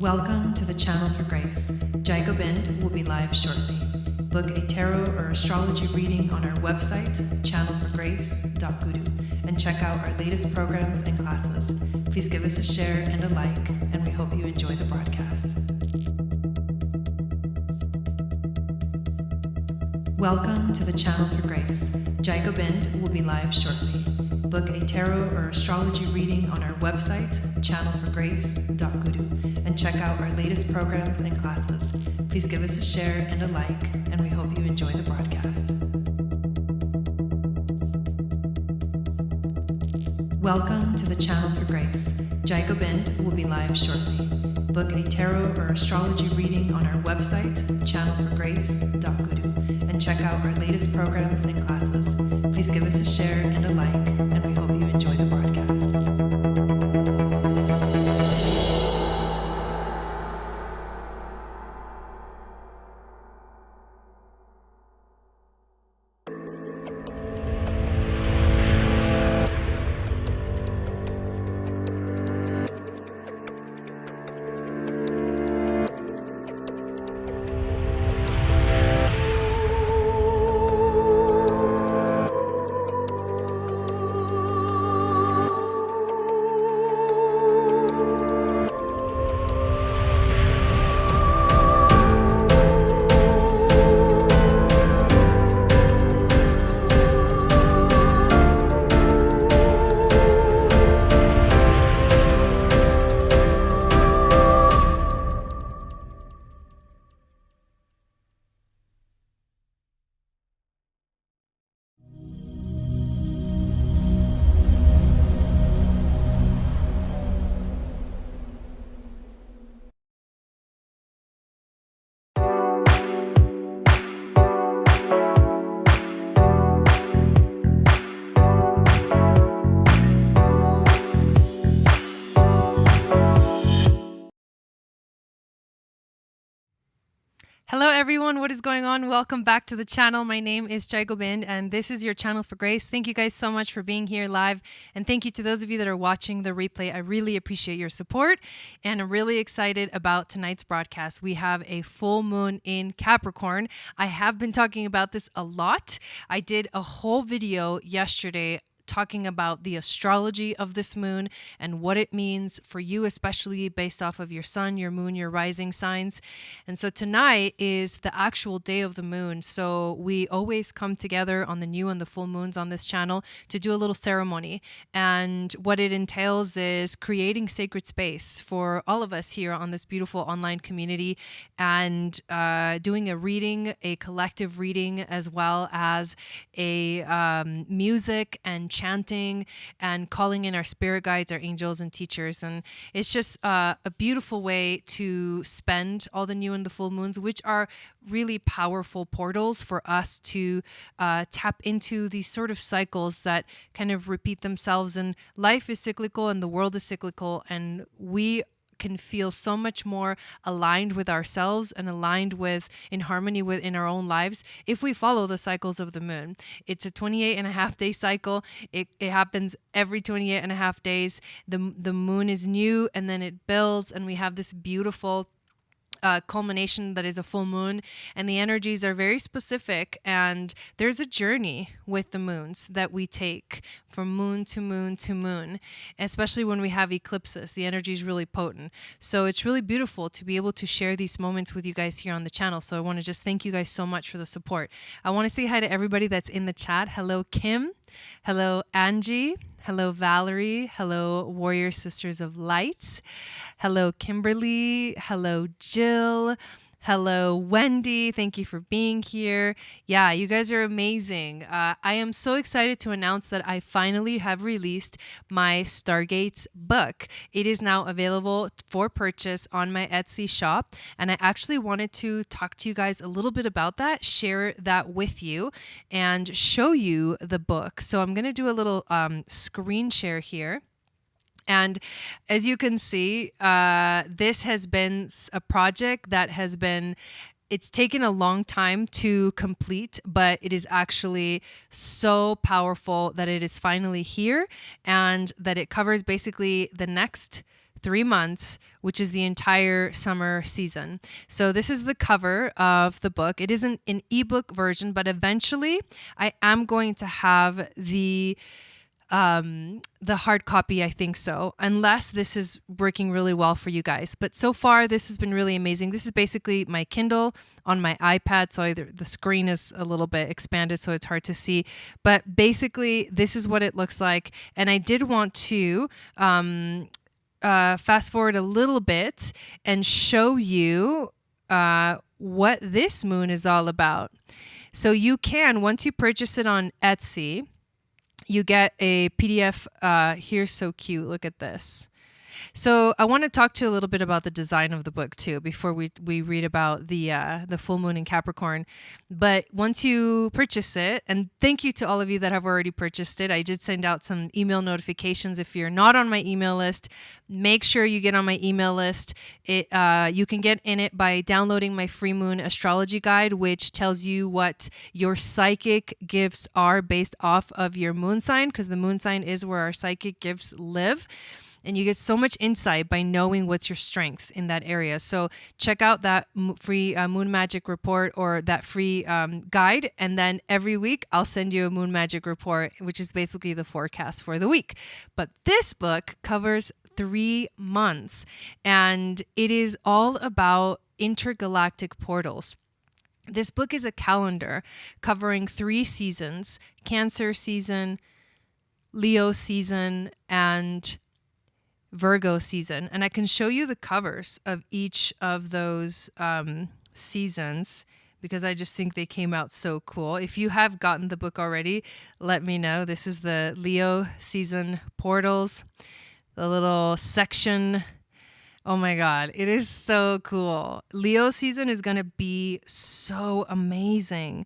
Welcome to the Channel for Grace. Gobind will be live shortly. Book a tarot or astrology reading on our website, channelforgrace.guru, and check out our latest programs and classes. Please give us a share and a like, and we hope you enjoy the broadcast. Welcome to the Channel for Grace. Gobind will be live shortly. Book a tarot or astrology reading on our website, channelforgrace.guru, and check out our latest programs and classes. Please give us a share and a like, and we hope you enjoy the broadcast. Welcome to the Channel for Grace. Gobind will be live shortly. Book a tarot or astrology reading on our website, channelforgrace.guru, and check out our latest programs and classes. Please give us a share and a like, and we hope you enjoy the broadcast. Hello everyone, what is going on? Welcome back to the channel. My name is Gobind and this is your Channel for Grace. Thank you guys so much for being here live, and thank you to those of you that are watching the replay. I really appreciate your support, and I'm really excited about tonight's broadcast. We have a full moon in Capricorn. I have been talking about this a lot. I did a whole video yesterday talking about the astrology of this moon and what it means for you, especially based off of your sun, your moon, your rising signs. And so tonight is the actual day of the moon. So we always come together on the new and the full moons on this channel to do a little ceremony. And what it entails is creating sacred space for all of us here on this beautiful online community, and doing a reading, a collective reading, as well as a music and chanting and calling in our spirit guides, our angels and teachers. And it's just a beautiful way to spend all the new and the full moons, which are really powerful portals for us to tap into these sort of cycles that kind of repeat themselves. And life is cyclical and the world is cyclical, and we can feel so much more aligned with ourselves and aligned with, in harmony with, in our own lives if we follow the cycles of the moon. It's a 28.5-day cycle. It happens every 28.5 days. The moon is new, and then it builds, and we have this beautiful culmination that is a full moon, and the energies are very specific, and there's a journey with the moons that we take from moon to moon to moon, especially when we have eclipses. The energy is really potent, so it's really beautiful to be able to share these moments with you guys here on the channel. So I want to just thank you guys so much for the support. I want to say hi to everybody that's in the chat. Hello Kim, hello Angie, hello Valerie, hello Warrior Sisters of Light, hello Kimberly, hello Jill, hello Wendy, thank you for being here. Yeah, you guys are amazing. I am so excited to announce that I finally have released my Stargates book. It is now available for purchase on my Etsy shop, and I actually wanted to talk to you guys a little bit about that, share that with you, and show you the book. So I'm going to do a little screen share here. And as you can see, this has been a project that has been, it's taken a long time to complete, but it is actually so powerful that it is finally here, and that it covers basically the next 3 months, which is the entire summer season. So this is the cover of the book. It isn't an ebook version, but eventually I am going to have the hard copy. I think so, unless this is working really well for you guys. But so far, this has been really amazing. This is basically my Kindle on my iPad. So either the screen is a little bit expanded, so it's hard to see. But basically, this is what it looks like. And I did want to fast forward a little bit and show you what this moon is all about. So you can, once you purchase it on Etsy, you get a PDF. Here's so cute. Look at this. So I want to talk to you a little bit about the design of the book too, before we read about the full moon in Capricorn. But once you purchase it, and thank you to all of you that have already purchased it. I did send out some email notifications. If you're not on my email list, make sure you get on my email list. You can get in it by downloading my free moon astrology guide, which tells you what your psychic gifts are based off of your moon sign, because the moon sign is where our psychic gifts live. And you get so much insight by knowing what's your strength in that area. So check out that free Moon Magic report, or that free guide. And then every week I'll send you a Moon Magic report, which is basically the forecast for the week. But this book covers 3 months, and it is all about intergalactic portals. This book is a calendar covering 3 seasons: Cancer season, Leo season, and Virgo season. And I can show you the covers of each of those seasons, because I just think they came out so cool. If you have gotten the book already, let me know. This is the Leo season portals, the little section. Oh my God, it is so cool. Leo season is going to be so amazing.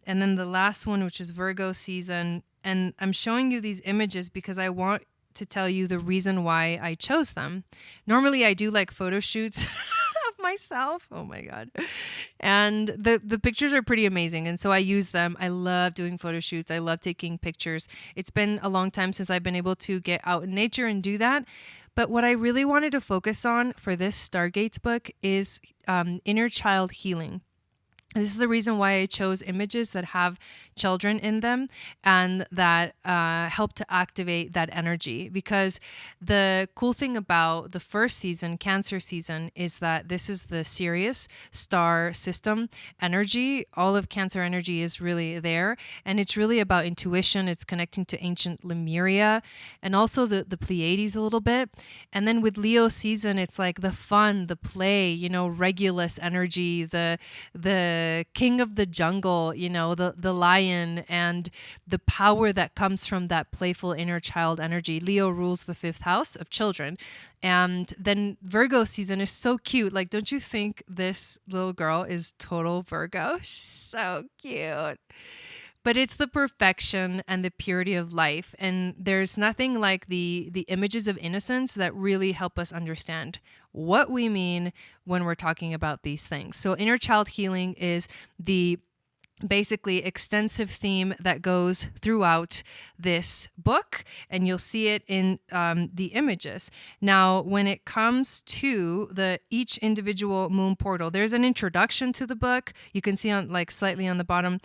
And then the last one, which is Virgo season. And I'm showing you these images because I want to tell you the reason why I chose them. Normally I do like photo shoots of myself. Oh my God. And the pictures are pretty amazing. And so I use them. I love doing photo shoots. I love taking pictures. It's been a long time since I've been able to get out in nature and do that. But what I really wanted to focus on for this Stargates book is inner child healing. This is the reason why I chose images that have children in them and that help to activate that energy. Because the cool thing about the first season, Cancer season, is that this is the Sirius star system energy. All of Cancer energy is really there. And it's really about intuition. It's connecting to ancient Lemuria and also the Pleiades a little bit. And then with Leo season, it's like the fun, the play, Regulus energy, the king of the jungle, the lion, and the power that comes from that playful inner child energy. Leo rules the 5th house of children. And then Virgo season is so cute. Like, don't you think this little girl is total Virgo? She's so cute. But it's the perfection and the purity of life. And there's nothing like the images of innocence that really help us understand what we mean when we're talking about these things. So inner child healing is the basically extensive theme that goes throughout this book, and you'll see it in the images. Now, when it comes to each individual moon portal, there's an introduction to the book. You can see on slightly on the bottom.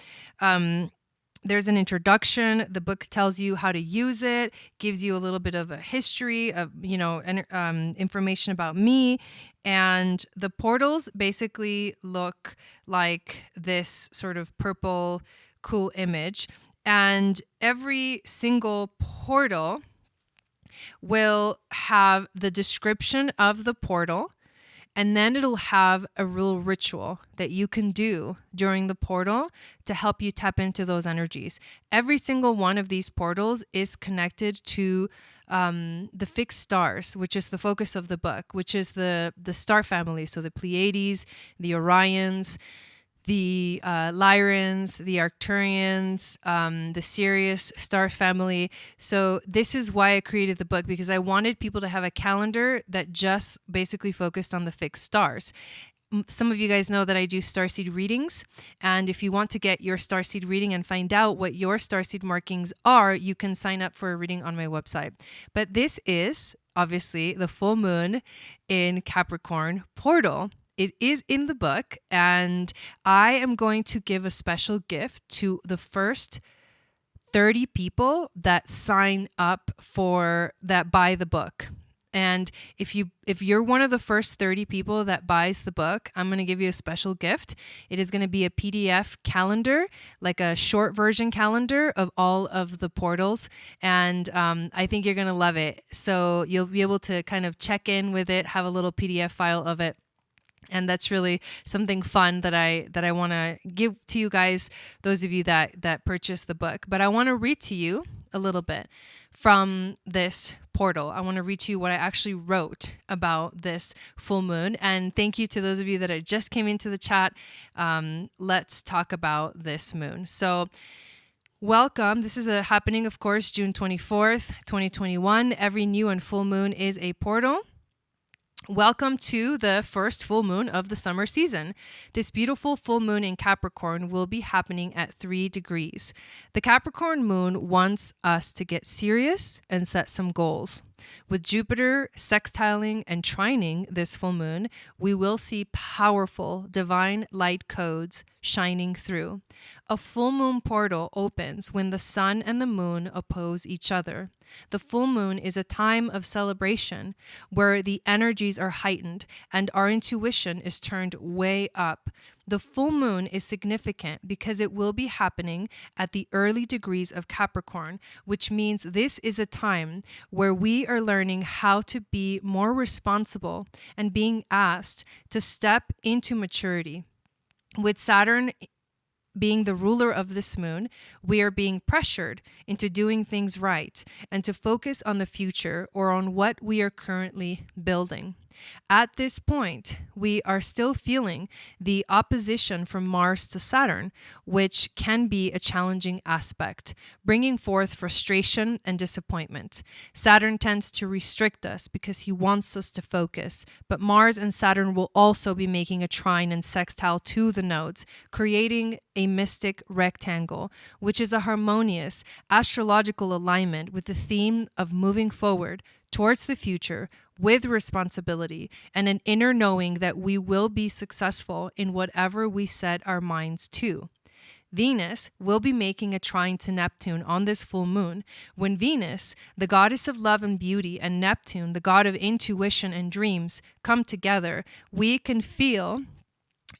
There's an introduction. The book tells you how to use it, gives you a little bit of a history of, information about me. And the portals basically look like this sort of purple, cool image. And every single portal will have the description of the portal. And then it'll have a real ritual that you can do during the portal to help you tap into those energies. Every single one of these portals is connected to the fixed stars, which is the focus of the book, which is the star family. So the Pleiades, the Orions, the Lyrans, the Arcturians, the Sirius star family. So this is why I created the book, because I wanted people to have a calendar that just basically focused on the fixed stars. some of you guys know that I do starseed readings. And if you want to get your starseed reading and find out what your starseed markings are, you can sign up for a reading on my website. But this is obviously the full moon in Capricorn portal. It is in the book, and I am going to give a special gift to the first 30 people that sign up for that buy the book. And if you're one of the first 30 people that buys the book, I'm going to give you a special gift. It is going to be a PDF calendar, like a short version calendar of all of the portals. And I think you're going to love it. So you'll be able to kind of check in with it, have a little PDF file of it. And that's really something fun that I want to give to you guys, those of you that purchase the book. But I want to read to you a little bit from this portal. I want to read to you what I actually wrote about this full moon. And thank you to those of you that just came into the chat. Let's talk about this moon. So welcome. This is happening, of course, June 24th, 2021. Every new and full moon is a portal. Welcome to the first full moon of the summer season. This beautiful full moon in Capricorn will be happening at 3 degrees. The Capricorn moon wants us to get serious and set some goals. With Jupiter sextiling and trining this full moon, we will see powerful divine light codes shining through. A full moon portal opens when the sun and the moon oppose each other. The full moon is a time of celebration where the energies are heightened and our intuition is turned way up. The full moon is significant because it will be happening at the early degrees of Capricorn, which means this is a time where we are learning how to be more responsible and being asked to step into maturity. With Saturn being the ruler of this moon, we are being pressured into doing things right and to focus on the future or on what we are currently building. At this point, we are still feeling the opposition from Mars to Saturn, which can be a challenging aspect, bringing forth frustration and disappointment. Saturn tends to restrict us because he wants us to focus, but Mars and Saturn will also be making a trine and sextile to the nodes, creating a mystic rectangle, which is a harmonious astrological alignment with the theme of moving forward towards the future with responsibility and an inner knowing that we will be successful in whatever we set our minds to. Venus will be making a trine to Neptune on this full moon. When Venus, the goddess of love and beauty, and Neptune, the god of intuition and dreams, come together, we can feel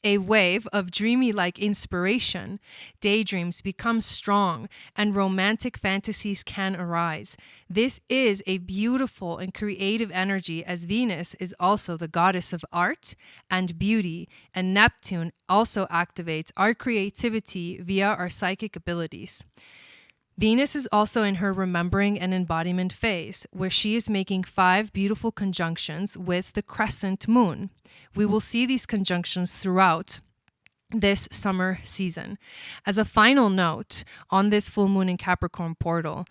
a wave of dreamy-like inspiration. Daydreams become strong and romantic fantasies can arise. This is a beautiful and creative energy, as Venus is also the goddess of art and beauty, and Neptune also activates our creativity via our psychic abilities. Venus is also in her remembering and embodiment phase, where she is making 5 beautiful conjunctions with the crescent moon. We will see these conjunctions throughout this summer season. As a final note on this full moon in Capricorn portal,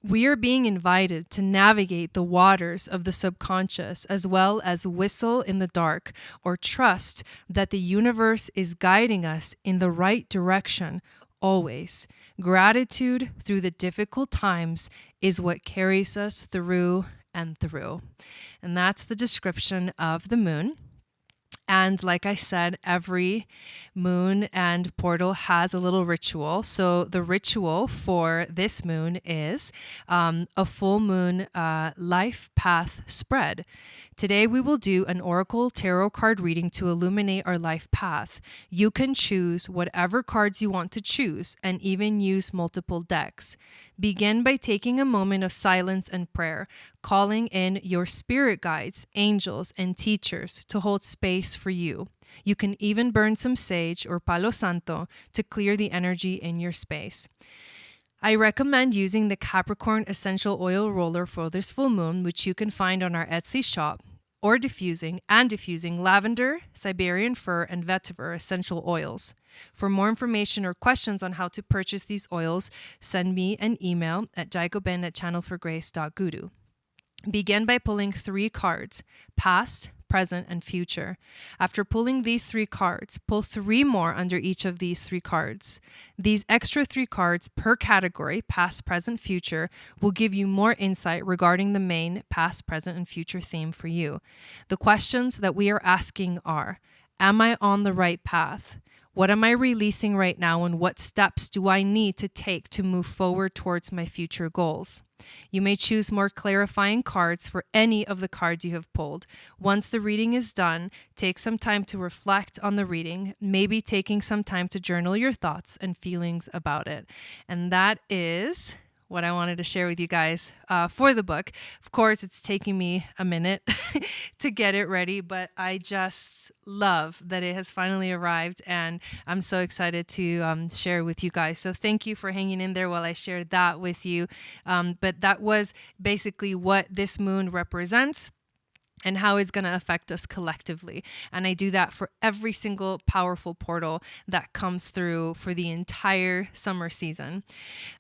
we are being invited to navigate the waters of the subconscious as well as whistle in the dark or trust that the universe is guiding us in the right direction always. Gratitude through the difficult times is what carries us through and through. And that's the description of the moon. And like I said, every moon and portal has a little ritual. So the ritual for this moon is a full moon life path spread. Today we will do an oracle tarot card reading to illuminate our life path. You can choose whatever cards you want to choose and even use multiple decks. Begin by taking a moment of silence and prayer, calling in your spirit guides, angels, and teachers to hold space for you. You can even burn some sage or palo santo to clear the energy in your space. I recommend using the Capricorn Essential Oil Roller for this full moon, which you can find on our Etsy shop, or diffusing lavender, Siberian fir, and vetiver essential oils. For more information or questions on how to purchase these oils, send me an email at jaigoben@channelforgrace.guru. Begin by pulling 3 cards, past, present, and future. After pulling these 3 cards, pull 3 more under each of these 3 cards. These extra 3 cards per category, past, present, future, will give you more insight regarding the main past, present, and future theme for you. The questions that we are asking are, am I on the right path? What am I releasing right now, and what steps do I need to take to move forward towards my future goals? You may choose more clarifying cards for any of the cards you have pulled. Once the reading is done, take some time to reflect on the reading, maybe taking some time to journal your thoughts and feelings about it. And that is what I wanted to share with you guys for the book. Of course, it's taking me a minute to get it ready, but I just love that it has finally arrived, and I'm so excited to share with you guys. So thank you for hanging in there while I shared that with you. But that was basically what this moon represents and how it's going to affect us collectively. And I do that for every single powerful portal that comes through for the entire summer season.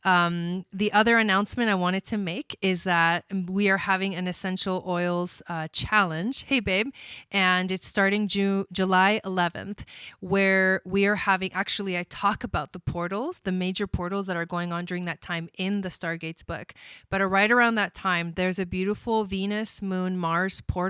The other announcement I wanted to make is that we are having an essential oils challenge. Hey, babe. And it's starting July 11th, where we are having, actually, I talk about the portals, the major portals that are going on during that time in the Stargates book. But right around that time, there's a beautiful Venus, Moon, Mars portal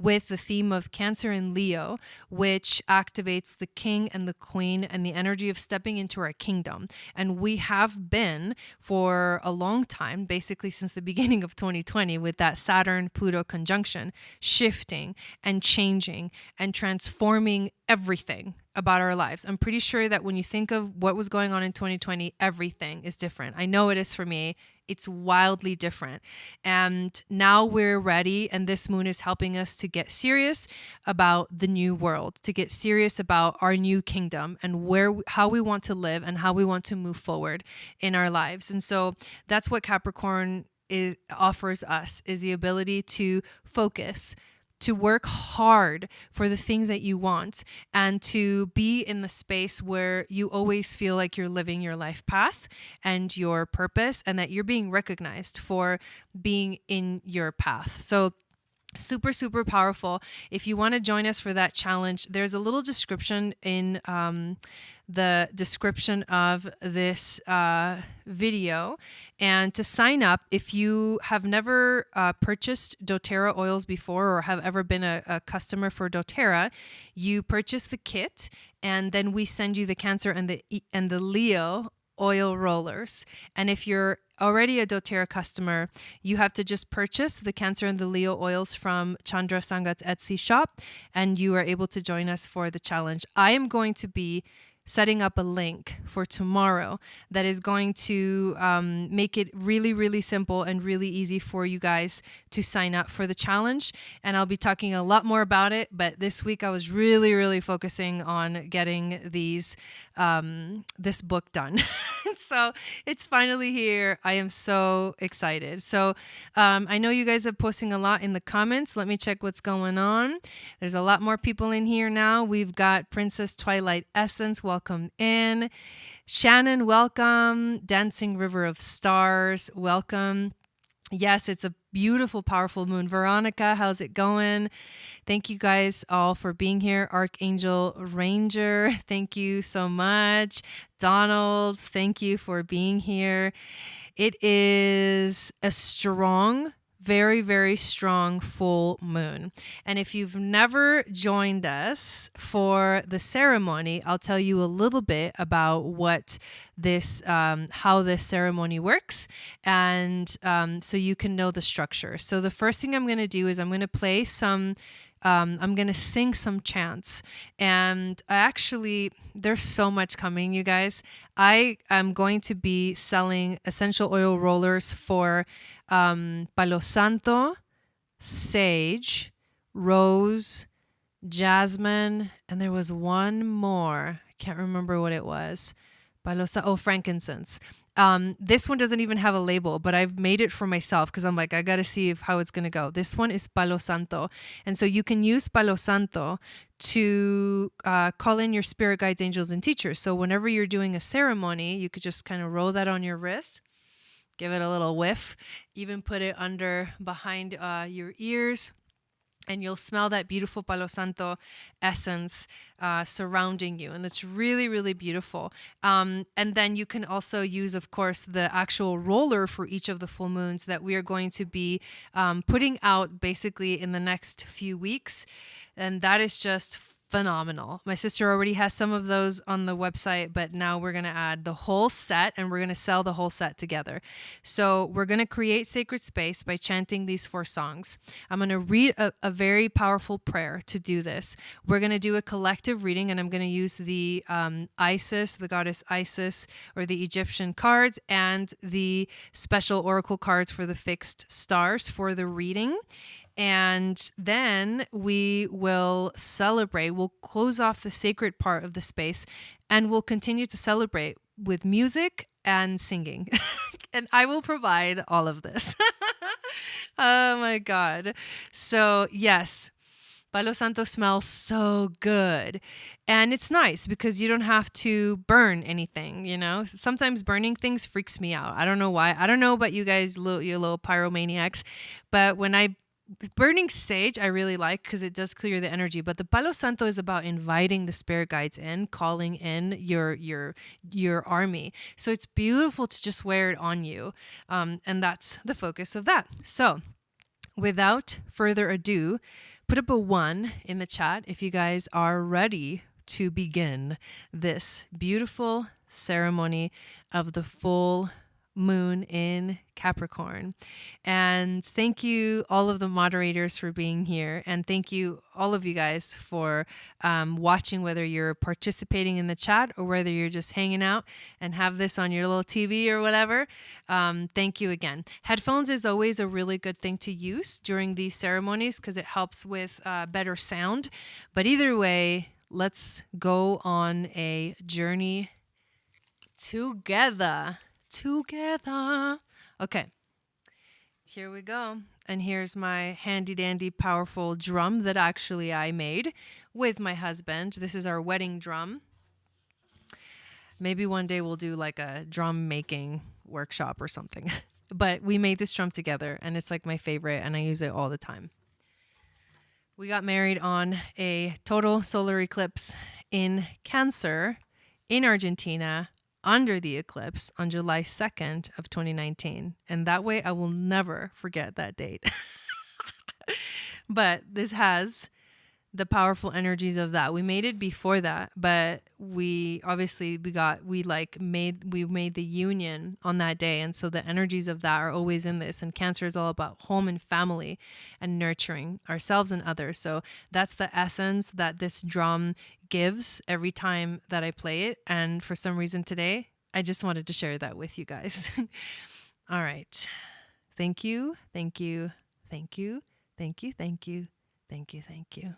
with the theme of Cancer and Leo, which activates the king and the queen and the energy of stepping into our kingdom. And we have been for a long time, basically since the beginning of 2020, with that Saturn-Pluto conjunction, shifting and changing and transforming everything about our lives. I'm pretty sure that when you think of what was going on in 2020, everything is different. I know it is for me. It's wildly different. And now we're ready, and this moon is helping us to get serious about the new world, to get serious about our new kingdom and how we want to live and how we want to move forward in our lives. And so that's what Capricorn offers us, is the ability to focus, to work hard for the things that you want, and to be in the space where you always feel like you're living your life path and your purpose, and that you're being recognized for being in your path. So super, super powerful. If you want to join us for that challenge, there's a little description in the description of this video. And to sign up, if you have never purchased doTERRA oils before or have ever been a customer for doTERRA, you purchase the kit, and then we send you the Cancer and the Leo oil rollers. And if you're already a doTERRA customer, you have to just purchase the Cancer and the Leo oils from Chandra Sangat's Etsy shop, and you are able to join us for the challenge. I am going to be setting up a link for tomorrow that is going to make it really, really simple and really easy for you guys to sign up for the challenge. And I'll be talking a lot more about it, but this week I was really, really focusing on getting this book done. So it's finally here. I am so excited. So I know you guys are posting a lot in the comments. Let me check what's going on. There's a lot more people in here now. We've got Princess Twilight Essence. Welcome in. Shannon, welcome. Dancing River of Stars, welcome. Yes, it's a beautiful, powerful moon. Veronica, how's it going? Thank you guys all for being here. Archangel Ranger, thank you so much. Donald, thank you for being here. It is a strong, very, very strong full moon. And if you've never joined us for the ceremony, I'll tell you a little bit about what this, how this ceremony works, and so you can know the structure. So the first thing I'm going to do is I'm going to play some I'm going to sing some chants, and there's so much coming, you guys. I am going to be selling essential oil rollers for Palo Santo, sage, rose, jasmine, and there was one more. I can't remember what it was. Frankincense. This one doesn't even have a label, but I've made it for myself because I'm like, I got to see how it's going to go. This one is Palo Santo. And so you can use Palo Santo to call in your spirit guides, angels, and teachers. So whenever you're doing a ceremony, you could just kind of roll that on your wrist, give it a little whiff, even put it behind your ears. and you'll smell that beautiful Palo Santo essence surrounding you. And it's really, really beautiful. And then you can also use, of course, the actual roller for each of the full moons that we are going to be putting out basically in the next few weeks. And that is just phenomenal. My sister already has some of those on the website, but now we're going to add the whole set and we're going to sell the whole set together. So we're going to create sacred space by chanting these 4 songs. I'm going to read a very powerful prayer to do this. We're going to do a collective reading, and I'm going to use the Isis, the goddess Isis, or the Egyptian cards, and the special oracle cards for the fixed stars for the reading. And then we will celebrate. We'll close off the sacred part of the space, and we'll continue to celebrate with music and singing. And I will provide all of this. Oh my God. So yes, Palo Santo smells so good. And it's nice because you don't have to burn anything, you know? Sometimes burning things freaks me out. I don't know why. I don't know about you guys, you little pyromaniacs, but when burning sage, I really like because it does clear the energy. But the Palo Santo is about inviting the spirit guides in, calling in your army. So it's beautiful to just wear it on you. And that's the focus of that. So without further ado, put up a 1 in the chat if you guys are ready to begin this beautiful ceremony of the full moon in Capricorn. And thank you all of the moderators for being here, and thank you all of you guys for watching, whether you're participating in the chat or whether you're just hanging out and have this on your little TV or whatever. Thank you again. Headphones is always a really good thing to use during these ceremonies because it helps with better sound. But either way, let's go on a journey together. Okay, here we go. And here's my handy dandy powerful drum that actually I made with my husband. This is our wedding drum. Maybe one day we'll do like a drum making workshop or something. But we made this drum together and it's like my favorite and I use it all the time. We got married on a total solar eclipse in Cancer in Argentina under the eclipse on July 2nd of 2019. And that way I will never forget that date. But this has the powerful energies of that. We made it before that, but we obviously made the union on that day. And so the energies of that are always in this. And Cancer is all about home and family and nurturing ourselves and others. So that's the essence that this drum gives every time that I play it. And for some reason today, I just wanted to share that with you guys. All right. Thank you. Thank you. Thank you. Thank you. Thank you. Thank you. Thank you.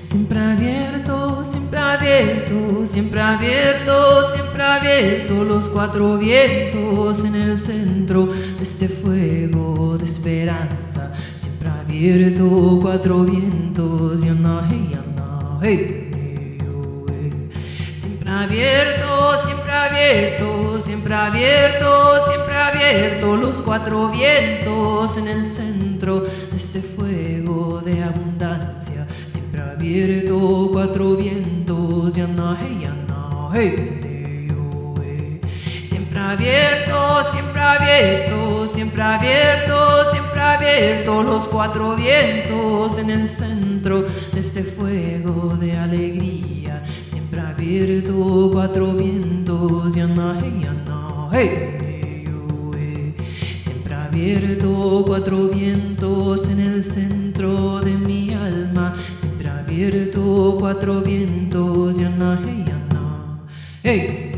siempre abierto, siempre abierto, siempre abierto, siempre abierto, los cuatro vientos en el centro de este fuego de esperanza, siempre abierto, cuatro vientos, yana, hey, siempre abierto, siempre abierto, siempre abierto, siempre abierto, los cuatro vientos en el centro de este fuego de abundancia, siempre abierto, cuatro vientos, yana, hey, siempre abierto, siempre abierto, siempre abierto, siempre abierto, los cuatro vientos en el centro de este fuego de alegría, siempre abierto, cuatro vientos, yana, hey, siempre abierto, cuatro vientos en el centro de mi alma, siempre abierto, cuatro vientos, yana, hey.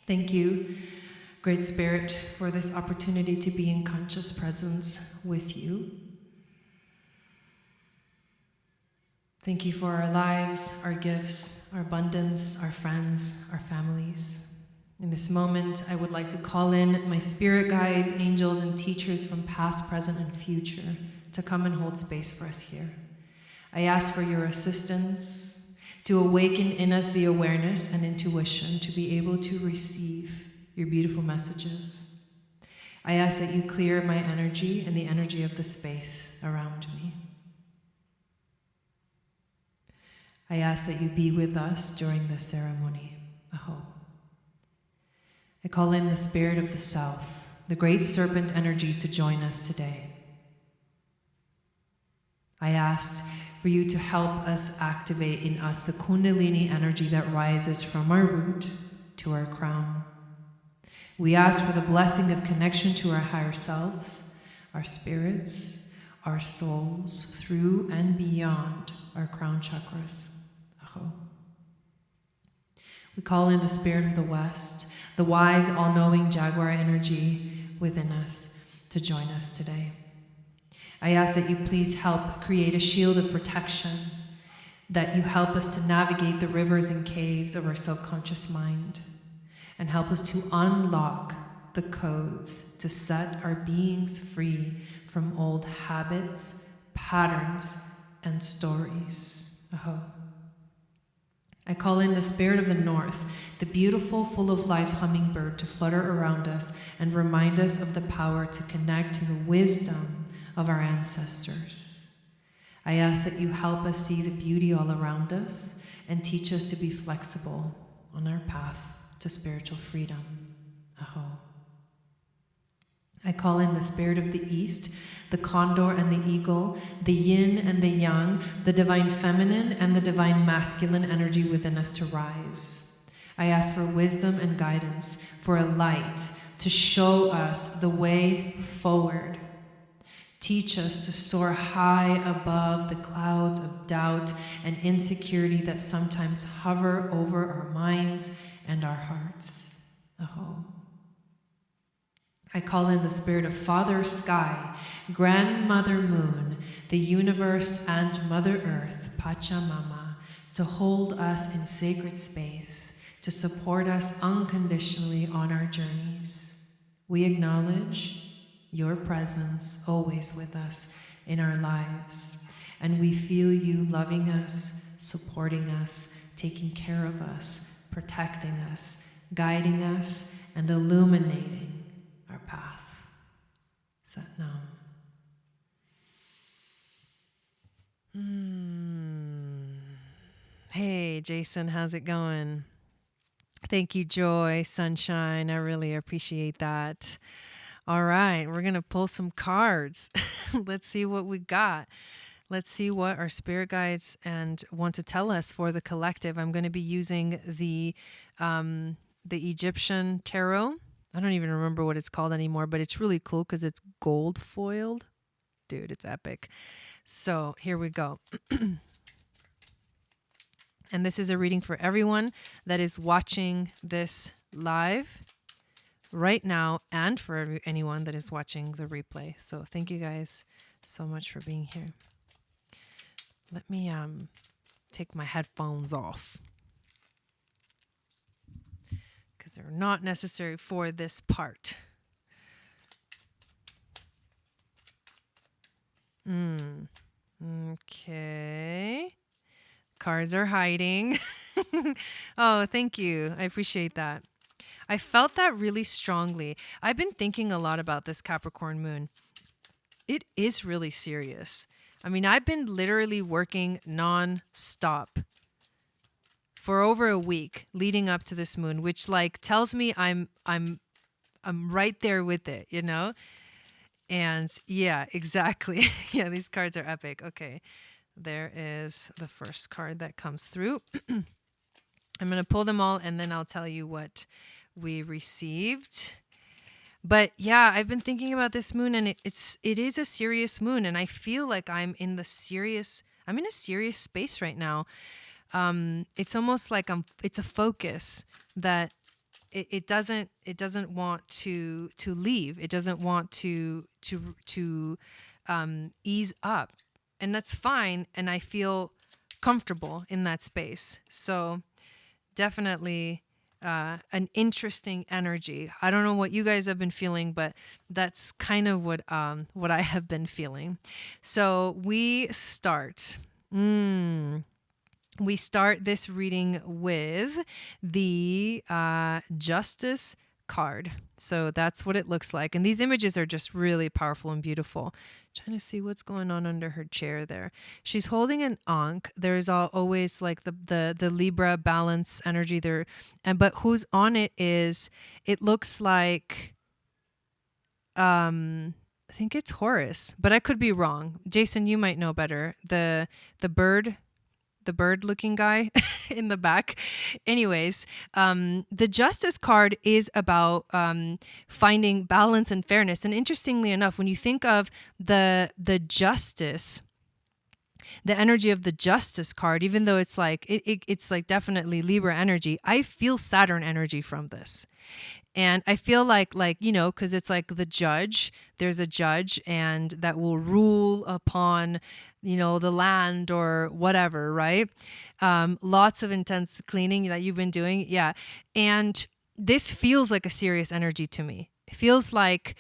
Thank you, Great Spirit, for this opportunity to be in conscious presence with you. Thank you for our lives, our gifts, our abundance, our friends, our families. In this moment, I would like to call in my spirit guides, angels, and teachers from past, present, and future to come and hold space for us here. I ask for your assistance to awaken in us the awareness and intuition to be able to receive your beautiful messages. I ask that you clear my energy and the energy of the space around me. I ask that you be with us during this ceremony. Aho. I call in the spirit of the south, the great serpent energy, to join us today. I asked for you to help us activate in us the Kundalini energy that rises from our root to our crown. We ask for the blessing of connection to our higher selves, our spirits, our souls, through and beyond our crown chakras. Aho. We call in the spirit of the west, the wise, all-knowing jaguar energy within us, to join us today. I ask that you please help create a shield of protection, that you help us to navigate the rivers and caves of our subconscious mind, and help us to unlock the codes to set our beings free from old habits, patterns, and stories. Aho. I call in the spirit of the north, the beautiful, full of life hummingbird, to flutter around us and remind us of the power to connect to the wisdom of our ancestors. I ask that you help us see the beauty all around us and teach us to be flexible on our path to spiritual freedom. Aho. I call in the spirit of the east, the condor and the eagle, the yin and the yang, the divine feminine and the divine masculine energy within us to rise. I ask for wisdom and guidance, for a light to show us the way forward. Teach us to soar high above the clouds of doubt and insecurity that sometimes hover over our minds and our hearts. Aho. I call in the spirit of Father Sky, Grandmother Moon, the universe, and Mother Earth, Pachamama, to hold us in sacred space, to support us unconditionally on our journeys. We acknowledge your presence always with us in our lives, and we feel you loving us, supporting us, taking care of us, protecting us, guiding us, and illuminating our path. Satnam. Hey, Jason, how's it going? Thank you, Joy, Sunshine. I really appreciate that. All right, we're going to pull some cards. Let's see what we got. Let's see what our spirit guides and want to tell us for the collective. I'm going to be using the Egyptian tarot. I don't even remember what it's called anymore, but it's really cool because it's gold foiled. Dude, it's epic. So here we go. And this is a reading for everyone that is watching this live right now and for anyone that is watching the replay. So thank you guys so much for being here. Let me take my headphones off because they're not necessary for this part. Okay. Cards are hiding. Oh, thank you. I appreciate that. I felt that really strongly. I've been thinking a lot about this Capricorn moon. It is really serious. I mean, I've been literally working non-stop for over a week leading up to this moon, which like tells me I'm right there with it, you know? And yeah, exactly. Yeah, these cards are epic. Okay. There is the first card that comes through. I'm going to pull them all and then I'll tell you what we received. But yeah, I've been thinking about this moon and it is a serious moon, and I feel like I'm in a serious space right now. It's almost like it's a focus that it doesn't want to leave. It doesn't want to ease up, and that's fine. And I feel comfortable in that space. So definitely an interesting energy. I don't know what you guys have been feeling, but that's kind of what I have been feeling. So we start. We start this reading with the Justice card. So that's what it looks like. And these images are just really powerful and beautiful. Trying to see what's going on under her chair there. She's holding an Ankh. There's always like the Libra balance energy there. But who's on it is, it looks like, I think it's Horus, but I could be wrong. Jason, you might know better. The bird looking guy in the back. Anyways, the Justice card is about finding balance and fairness. And interestingly enough, when you think of the Justice, the energy of the Justice card, even though it's like it's like definitely Libra energy, I feel Saturn energy from this. And I feel like, because it's like the judge, there's a judge and that will rule upon, the land or whatever, right? Lots of intense cleaning that you've been doing. Yeah. And this feels like a serious energy to me. It feels like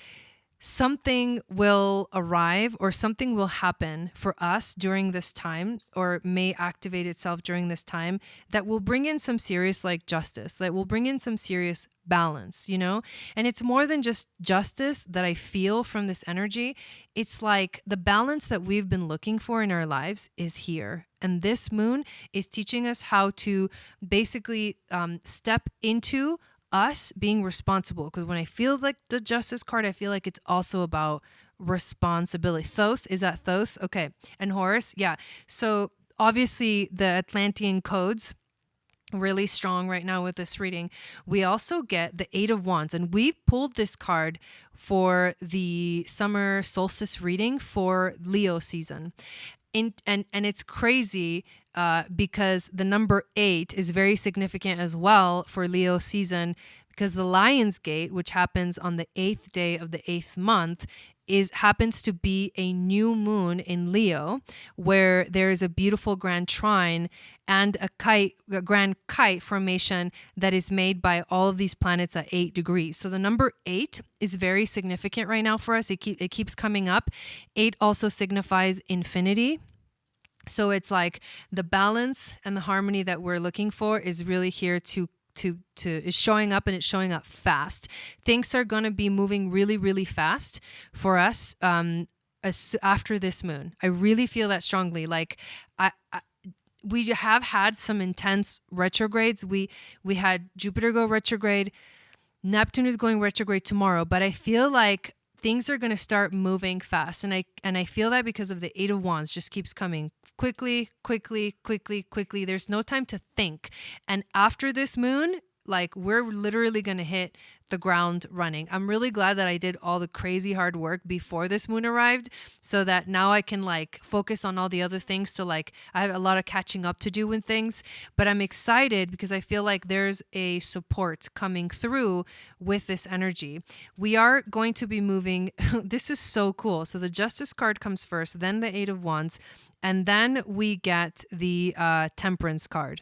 something will arrive or something will happen for us during this time, or may activate itself during this time, that will bring in some serious justice, that will bring in some serious balance, and it's more than just justice that I feel from this energy. It's like the balance that we've been looking for in our lives is here. And this moon is teaching us how to basically step into us being responsible. Because when I feel like the Justice card, I feel like it's also about responsibility. Thoth, is that Thoth? Okay. And Horus, yeah. So obviously the Atlantean codes, really strong right now with this reading. We also get the Eight of Wands, and we pulled this card for the summer solstice reading for Leo season. And it's crazy because the number 8 is very significant as well for Leo season, because the Lion's Gate, which happens on the 8th day of the 8th month, happens to be a new moon in Leo, where there is a beautiful grand trine and a grand kite formation that is made by all of these planets at 8 degrees. So the number 8 is very significant right now for us. It keeps coming up. 8 also signifies infinity. So it's like the balance and the harmony that we're looking for is really here is showing up, and it's showing up fast. Things are going to be moving really, really fast for us after this moon. I really feel that strongly. We have had some intense retrogrades. We had Jupiter go retrograde. Neptune is going retrograde tomorrow, but I feel like things are going to start moving fast. And I feel that because of the Eight of Wands just keeps coming quickly. There's no time to think. And after this moon, we're literally going to hit the ground running. I'm really glad that I did all the crazy hard work before this moon arrived, so that now I can focus on all the other things I have a lot of catching up to do with things, but I'm excited because I feel like there's a support coming through with this energy. We are going to be moving. This is so cool. So the Justice card comes first, then the Eight of Wands, and then we get the Temperance card.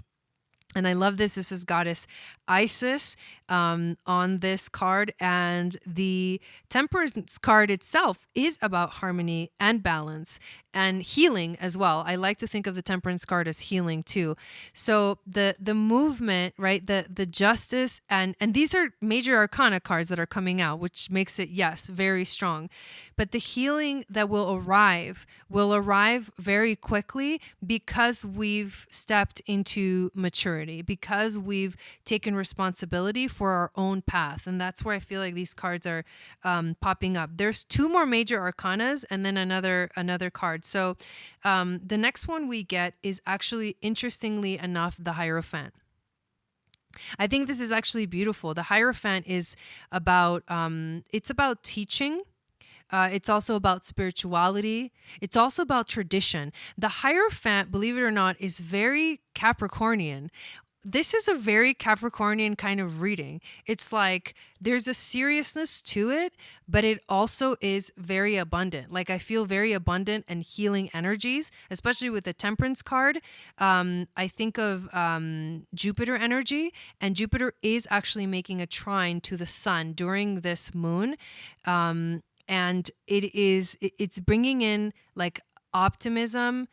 And I love this. This is Goddess Isis on this card. And the Temperance card itself is about harmony and balance and healing as well. I like to think of the Temperance card as healing too. So the movement, right? The justice, and these are major arcana cards that are coming out, which makes it, yes, very strong. But the healing that will arrive very quickly because we've stepped into maturity, because we've taken responsibility for our own path. And that's where I feel like these cards are popping up. There's 2 more major arcanas and then another card. So the next one we get is actually, interestingly enough, the Hierophant. I think this is actually beautiful. The Hierophant is about, it's about teaching. It's also about spirituality. It's also about tradition. The Hierophant, believe it or not, is very Capricornian. this is a very Capricornian kind of reading. It's like there's a seriousness to it, but it also is very abundant. Like I feel very abundant and healing energies, especially with the Temperance card. I think of Jupiter energy, and Jupiter is actually making a trine to the sun during this moon. And it's bringing in like optimism,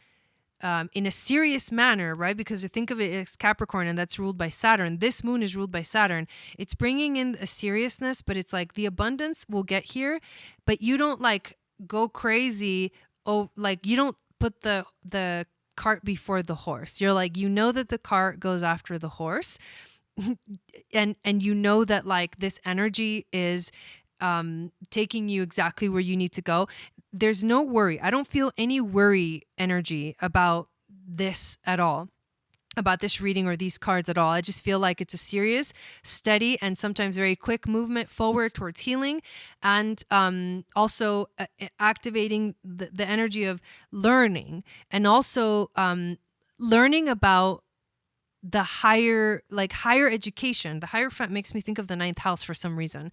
in a serious manner, right? Because you think of it as Capricorn and that's ruled by Saturn. This moon is ruled by Saturn. It's bringing in a seriousness, but it's like the abundance will get here, but you don't like go crazy. Oh, like you don't put the cart before the horse. You're like, you know that the cart goes after the horse. and you know that like this energy is taking you exactly where you need to go. There's no worry. I don't feel any worry energy about this at all, about this reading or these cards at all. I just feel like it's a serious, steady, and sometimes very quick movement forward towards healing, and also activating the energy of learning, and also learning about the higher education. The Hierophant makes me think of the ninth house for some reason.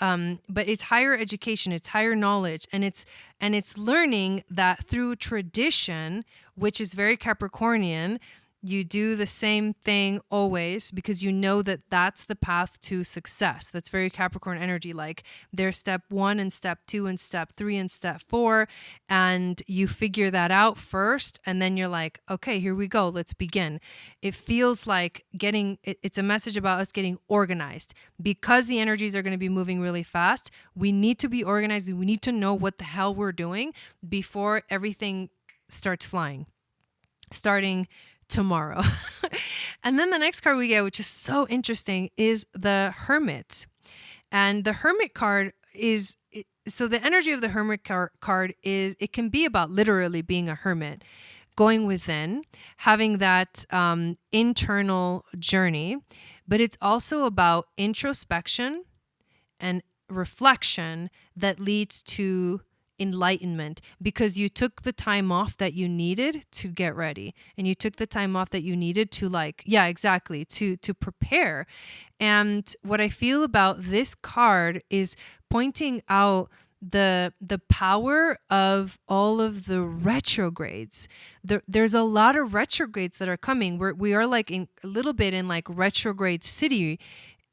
But it's higher education, it's higher knowledge, and it's learning that through tradition, which is very Capricornian. You do the same thing always because you know that that's the path to success. That's very Capricorn energy. Like there's step 1 and step 2 and step 3 and step 4. And you figure that out first. And then you're like, okay, here we go. Let's begin. It feels like it's a message about us getting organized because the energies are going to be moving really fast. We need to be organized. We need to know what the hell we're doing before everything starts flying, starting tomorrow. And then the next card we get, which is so interesting, is the Hermit. And the Hermit card is, so the energy of the Hermit card is, it can be about literally being a hermit, going within, having that internal journey, but it's also about introspection and reflection that leads to enlightenment, because you took the time off that you needed to get ready, and you took the time off that you needed to to prepare. And what I feel about this card is pointing out the power of all of the retrogrades. There's a lot of retrogrades that are coming. We are like a little bit in like retrograde city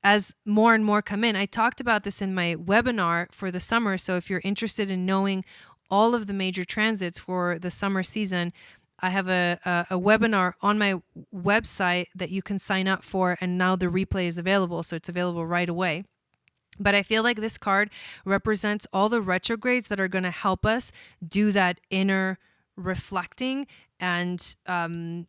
as more and more come in. I talked about this in my webinar for the summer. So if you're interested in knowing all of the major transits for the summer season, I have a webinar on my website that you can sign up for. And now the replay is available. So it's available right away. But I feel like this card represents all the retrogrades that are going to help us do that inner reflecting and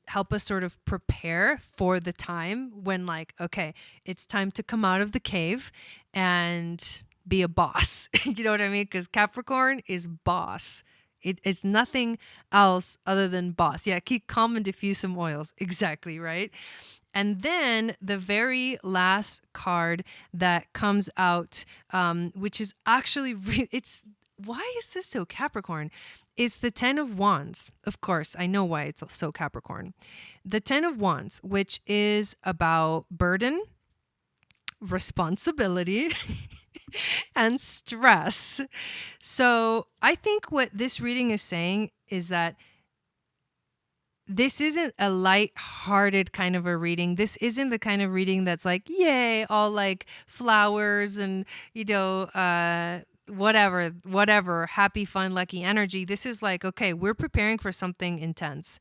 help us sort of prepare for the time when like, okay, it's time to come out of the cave and be a boss. You know what I mean? Because Capricorn is boss. It is nothing else other than boss. Yeah, keep calm and diffuse some oils. Exactly, right? And then the very last card that comes out, which is actually, why is this so Capricorn? Is the 10 of Wands. Of course, I know why it's so Capricorn. The 10 of Wands, which is about burden, responsibility, and stress. So I think what this reading is saying is that this isn't a light-hearted kind of a reading. This isn't the kind of reading that's like, yay, all like flowers and, whatever, happy, fun, lucky energy. This is like, okay, we're preparing for something intense.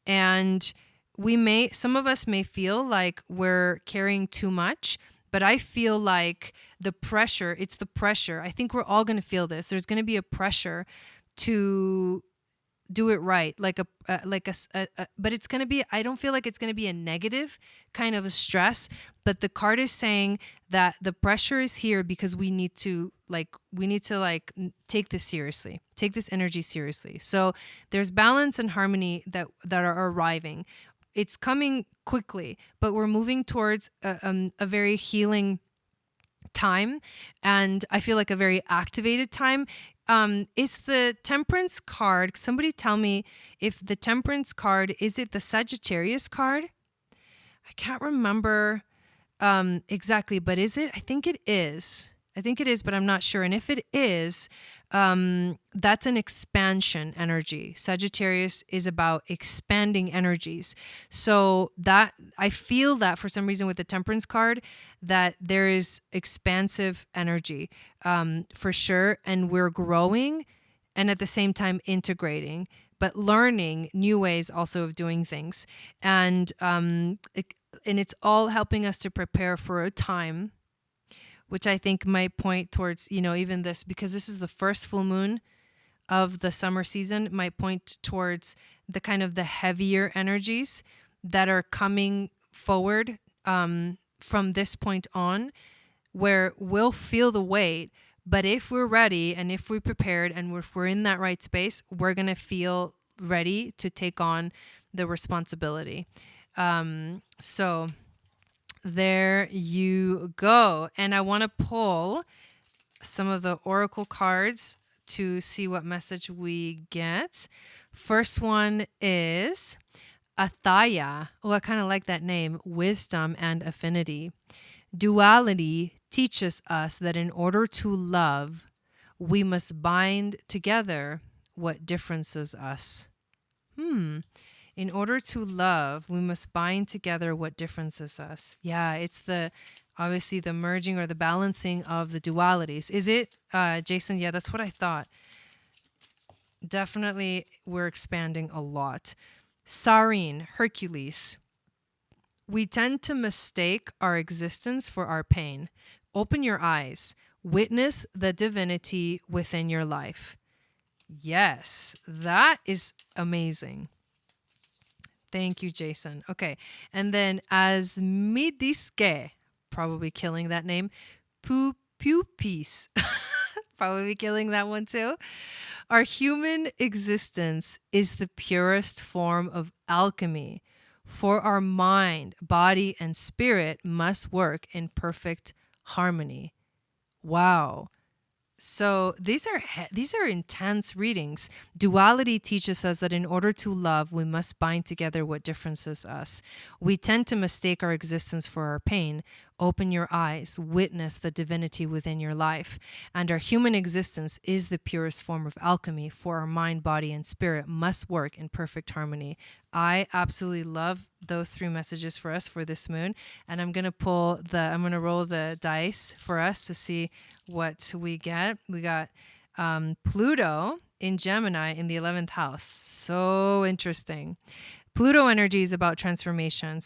And some of us may feel like we're carrying too much, but I feel like it's the pressure. I think we're all going to feel this. There's going to be a pressure to do it right, but it's going to be, I don't feel like it's going to be a negative kind of a stress, but the card is saying that the pressure is here because we need to take this seriously, take this energy seriously. So there's balance and harmony that are arriving. It's coming quickly, but we're moving towards a very healing time, and I feel like a very activated time. Is the Temperance card, somebody tell me if the Temperance card, is it the Sagittarius card? I can't remember exactly, but is it? I think it is. I think it is, but I'm not sure. And if it is, that's an expansion energy. Sagittarius is about expanding energies. So that I feel that for some reason with the Temperance card, that there is expansive energy for sure. And we're growing and at the same time integrating, but learning new ways also of doing things. And it's all helping us to prepare for a time, which I think might point towards, even this, because this is the first full moon of the summer season, might point towards the kind of the heavier energies that are coming forward from this point on, where we'll feel the weight. But if we're ready and if we're prepared and if we're in that right space, we're going to feel ready to take on the responsibility. So there you go. And I want to pull some of the oracle cards to see what message we get. First one is Athaya. Oh, I kind of like that name. Wisdom and affinity. Duality teaches us that in order to love, we must bind together what differences us. In order to love, we must bind together what differences us. Yeah, it's obviously the merging or the balancing of the dualities. Is it, Jason? Yeah, that's what I thought. Definitely, we're expanding a lot. Sarine, Hercules. We tend to mistake our existence for our pain. Open your eyes. Witness the divinity within your life. Yes, that is amazing. Thank you, Jason. Okay. And then Asmidiske, probably killing that name. Pupis, probably killing that one too. Our human existence is the purest form of alchemy, for our mind, body, and spirit must work in perfect harmony. Wow. So these are intense readings. Duality teaches us that in order to love, we must bind together what differences us. We tend to mistake our existence for our pain. Open your eyes, witness the divinity within your life. And our human existence is the purest form of alchemy, for our mind, body, and spirit must work in perfect harmony. I absolutely love those three messages for us for this moon. And I'm going to roll the dice for us to see what we get. We got Pluto in Gemini in the 11th house. So interesting. Pluto energy is about transformation.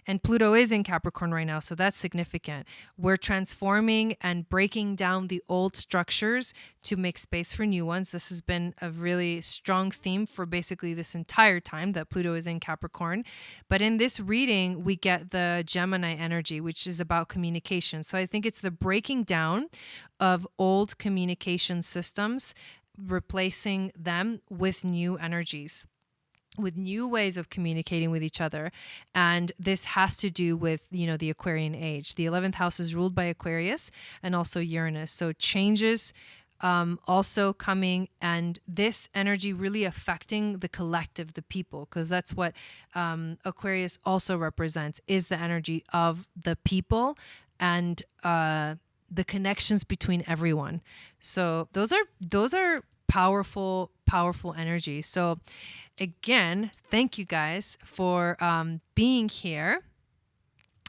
And Pluto is in Capricorn right now, so that's significant. We're transforming and breaking down the old structures to make space for new ones. This has been a really strong theme for basically this entire time that Pluto is in Capricorn. But in this reading, we get the Gemini energy, which is about communication. So I think it's the breaking down of old communication systems, replacing them with new energies, with new ways of communicating with each other. And this has to do with, the Aquarian age. The 11th house is ruled by Aquarius and also Uranus. So changes also coming, and this energy really affecting the collective, the people, because that's what Aquarius also represents, is the energy of the people and the connections between everyone. So those are powerful energies. So again, thank you guys for being here.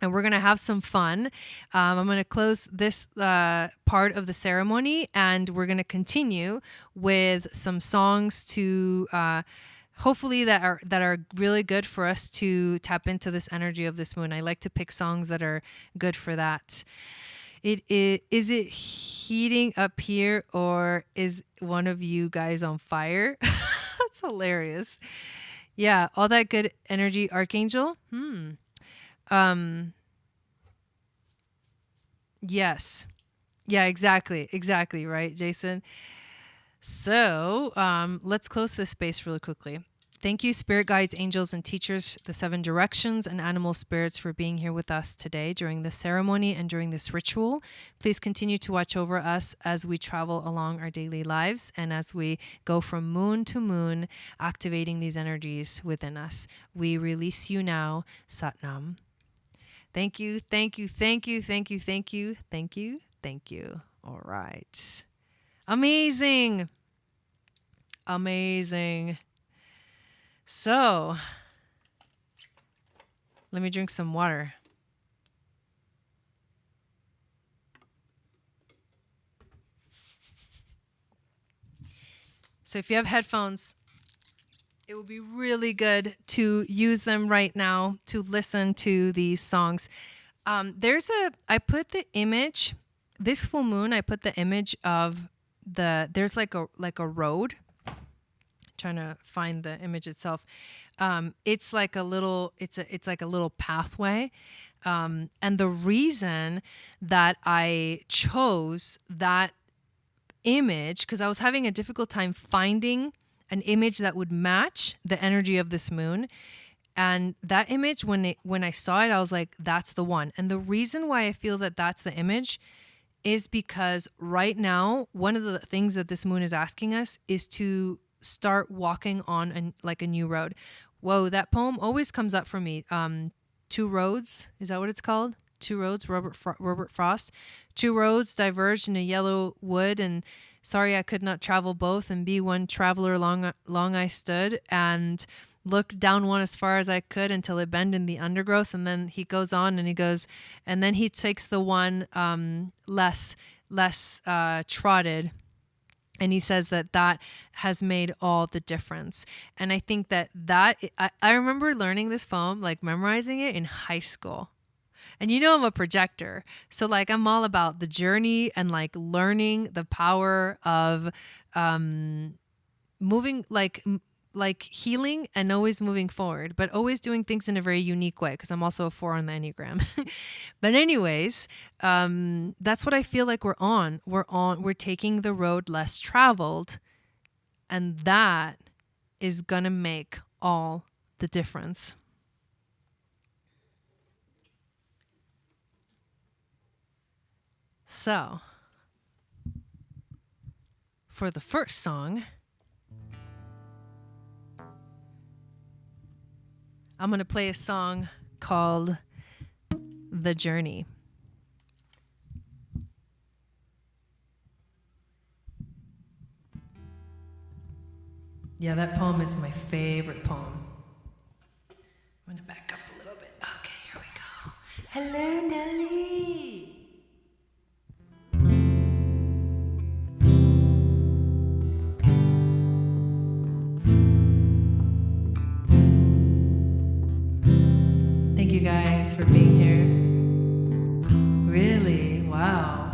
And we're going to have some fun. I'm going to close this part of the ceremony, and we're going to continue with some songs to hopefully that are really good for us to tap into this energy of this moon. I like to pick songs that are good for that. Is it heating up here, or is one of you guys on fire? That's hilarious. Yeah, all that good energy, Archangel. Yes. Yeah, exactly, right, Jason? So let's close this space really quickly. Thank you, spirit guides, angels, and teachers, the 7 directions, and animal spirits for being here with us today during this ceremony and during this ritual. Please continue to watch over us as we travel along our daily lives and as we go from moon to moon, activating these energies within us. We release you now. Satnam. Thank you, thank you, thank you, thank you, thank you, thank you, thank you. All right. Amazing. Amazing. So, let me drink some water. So if you have headphones, it would be really good to use them right now to listen to these songs. I put the image, this full moon, I put the image of there's like a road. Trying to find the image itself. It's like a little pathway. And the reason that I chose that image, because I was having a difficult time finding an image that would match the energy of this moon. And that image, when I saw it, I was like, that's the one. And the reason why I feel that that's the image is because right now, one of the things that this moon is asking us is to start walking on a new road. Whoa, that poem always comes up for me. Two roads, is that what it's called? Two roads, Robert Frost. Two roads diverged in a yellow wood, and sorry I could not travel both, and be one traveler long I stood, and looked down one as far as I could until it bent in the undergrowth. And then he goes on and he goes, and then he takes the one less trodden. And he says that has made all the difference. And I think that I remember learning this poem, like memorizing it in high school. And you know I'm a projector. So like I'm all about the journey and like learning the power of moving, like healing and always moving forward, but always doing things in a very unique way, because I'm also a 4 on the Enneagram. But anyways, that's what I feel like we're on. We're taking the road less traveled, and that is gonna make all the difference. So, for the first song, I'm going to play a song called The Journey. Yeah, that poem is my favorite poem. I'm going to back up a little bit. Okay, here we go. Hello, Nelly. Thank you guys for being here. Really, wow.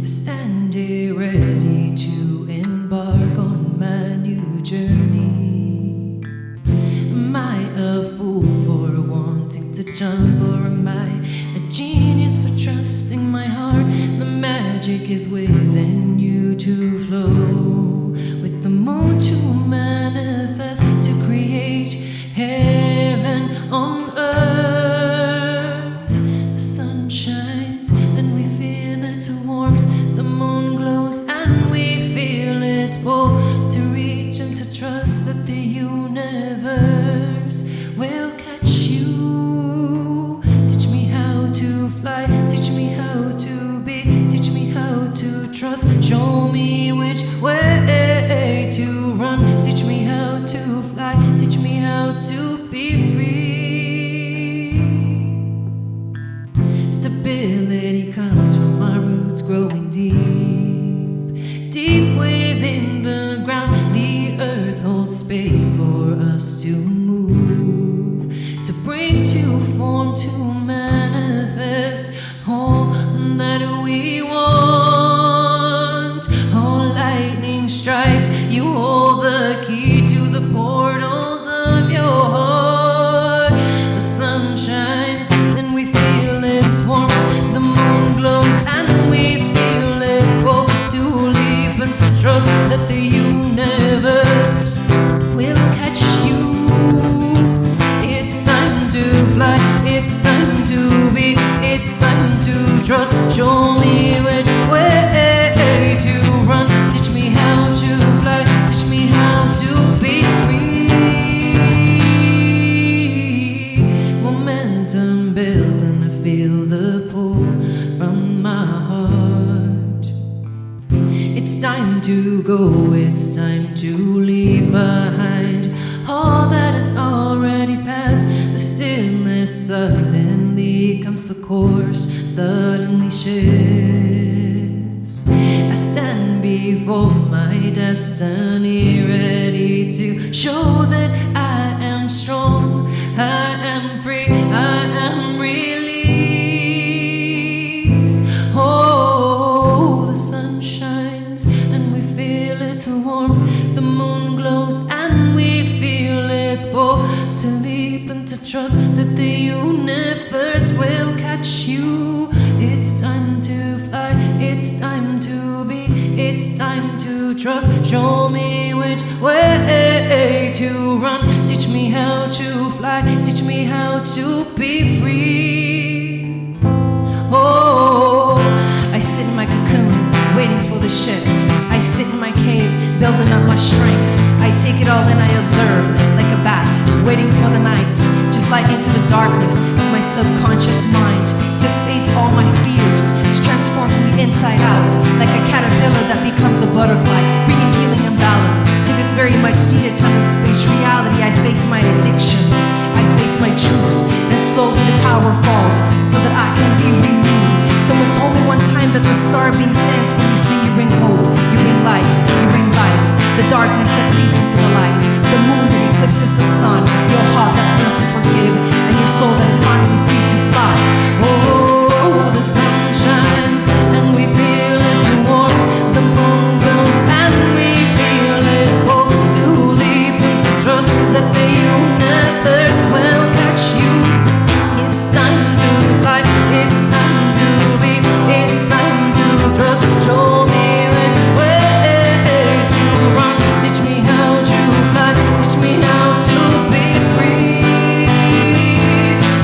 Stand here ready to embark on my new journey. Am I a fool for wanting to jump, or am I a genius for trusting my heart? The magic is within you to flow with the moon to manifest, to create heaven on earth. The sun shines and we feel its warmth. The moon glows and we feel its pull, to reach and to trust that the universe will catch you. Teach me how to fly, teach me how to be, teach me how to trust. Show me which way to go, it's time to leave behind all that has already passed. The stillness suddenly comes, the course suddenly shifts. I stand before my destiny, ready to show that I am strong, I am free, I am released. Oh, the sun shines and we feel its warmth, the moon glows and we feel its pull. To leap and to trust that the universe will catch you. It's time to fly, it's time to be, it's time to trust. Show me which way to run, teach me how to fly, teach me how to be free. Oh, I sit in my cocoon, waiting for the shift. I sit in my cave, building up my strength. I take it all in, I observe, like a bat, waiting for the night, to fly into the darkness of my subconscious mind, to face all my fears, to transform from the inside out, like a caterpillar that becomes a butterfly, bringing healing and balance to this very much needed time and space reality. I face my addictions, I face my truth, and slowly the tower falls, so that I can be renewed. Someone told me one time that the star being stands when you say you bring hope, you bring light, you bring life, the darkness that leads into the light, the moon that eclipses the sun, your heart that wants to forgive, and your soul that is finally free to fly. Oh, the sun shines and we feel its warmth, the moon glows and we feel its pull. To leap and to trust that the universe will catch you. It's time to fly, it's time to be, it's time to trust. Show me which way to run, teach me how to fly, teach me how to be free.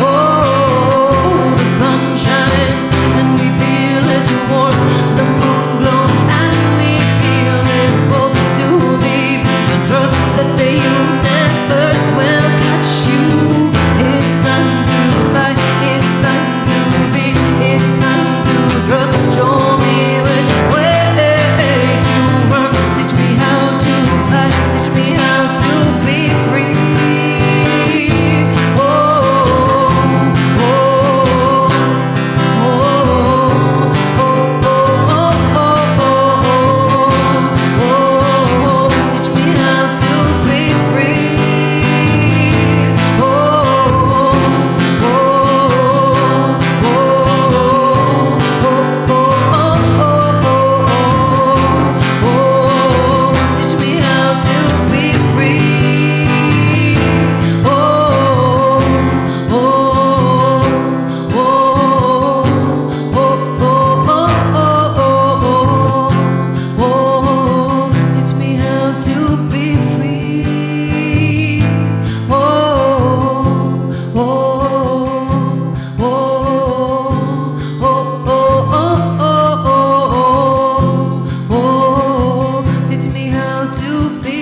Oh, the sun shines and we feel its warmth, the moon glows and we feel its pull. To leap and to trust that the universe will catch you. It's time to fly, it's time to be, it's time to trust. Show me which way to run, teach me how to fly, teach me how to be free. Oh, oh, oh, oh, oh, teach me how to be free. Oh, oh, oh, teach me how to be free. Oh, oh, teach me how to be free. Oh, teach me how to be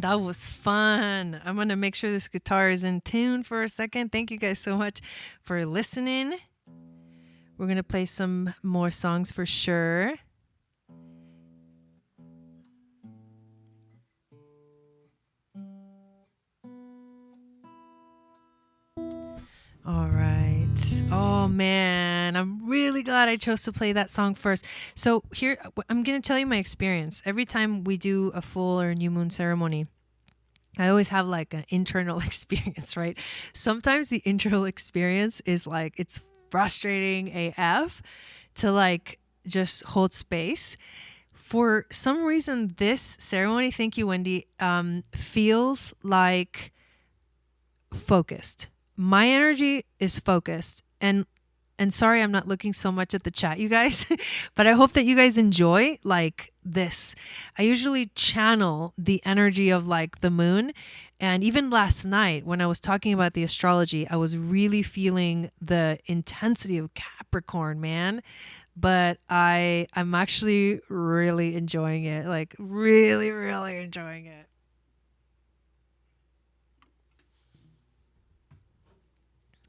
That was fun. I'm going to make sure this guitar is in tune for a second. Thank you guys so much for listening. We're going to play some more songs for sure. All right. Oh man, I'm really glad I chose to play that song first. So here, I'm going to tell you my experience. Every time we do a full or new moon ceremony, I always have like an internal experience, right? Sometimes the internal experience is like, it's frustrating AF to like just hold space. For some reason, this ceremony, thank you, Wendy, feels like focused. My energy is focused, and And sorry, I'm not looking so much at the chat, you guys, but I hope that you guys enjoy like this. I usually channel the energy of like the moon. And even last night when I was talking about the astrology, I was really feeling the intensity of Capricorn, man. But I'm actually really enjoying it, like really, really enjoying it.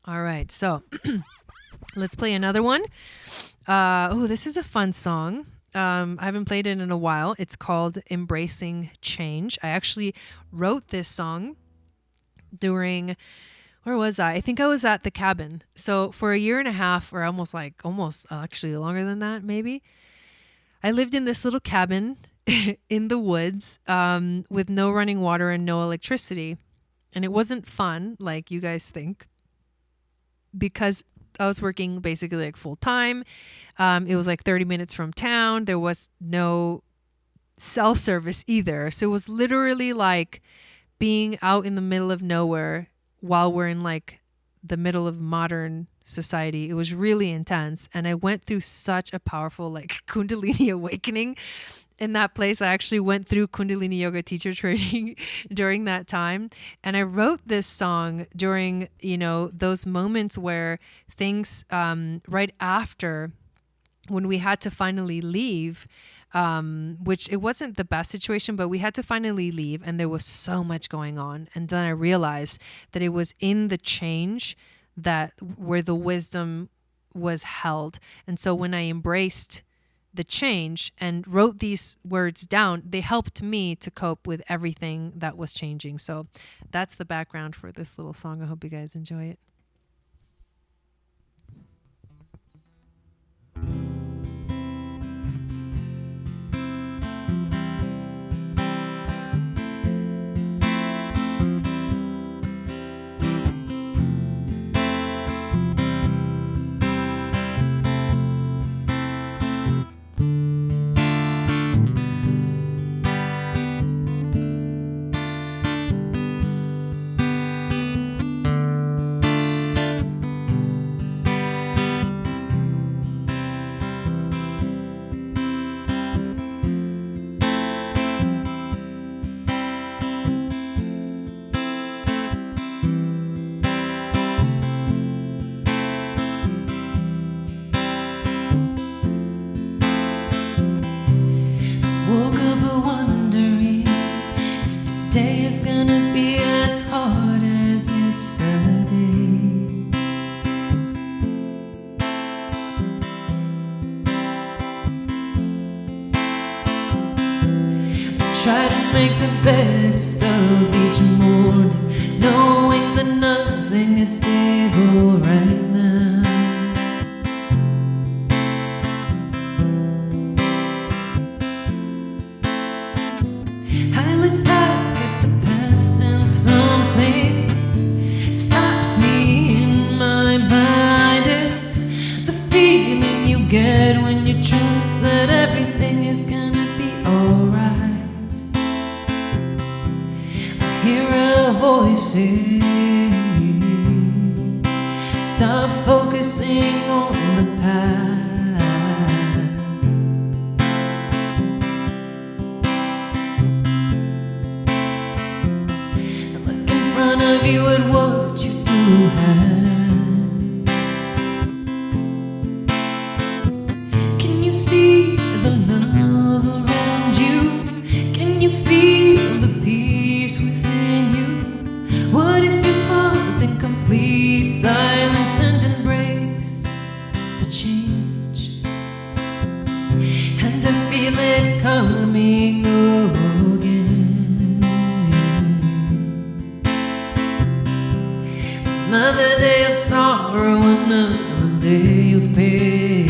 All right, so let's play another one. Oh, this is a fun song. I haven't played it in a while. It's called Embracing Change. I actually wrote this song during, where was I? I think I was at the cabin. So for a year and a half, or almost actually longer than that, maybe, I lived in this little cabin in the woods with no running water and no electricity. And it wasn't fun like you guys think, because I was working basically like full time. It was like 30 minutes from town. There was no cell service either. So it was literally like being out in the middle of nowhere while we're in like the middle of modern society. It was really intense. And I went through such a powerful like Kundalini awakening in that place. I actually went through Kundalini yoga teacher training during that time. And I wrote this song during, you know, those moments where things, right after when we had to finally leave, which it wasn't the best situation, but we had to finally leave and there was so much going on. And then I realized that it was in the change that where the wisdom was held. And so when I embraced the change and wrote these words down, they helped me to cope with everything that was changing. So that's the background for this little song. I hope you guys enjoy it. Try to make the best of each morning, knowing that nothing is stable right now. I look back at the past and something stops me in my mind. It's the feeling you get when you trust that everything is gonna be alright. Hear a voice say, stop focusing on the past. And look in front of you at what you do have. Can you see the love around you? Can you feel the peace within you? What if you paused in complete silence and embraced the change? And I feel it coming again. Another day of sorrow, another day of pain.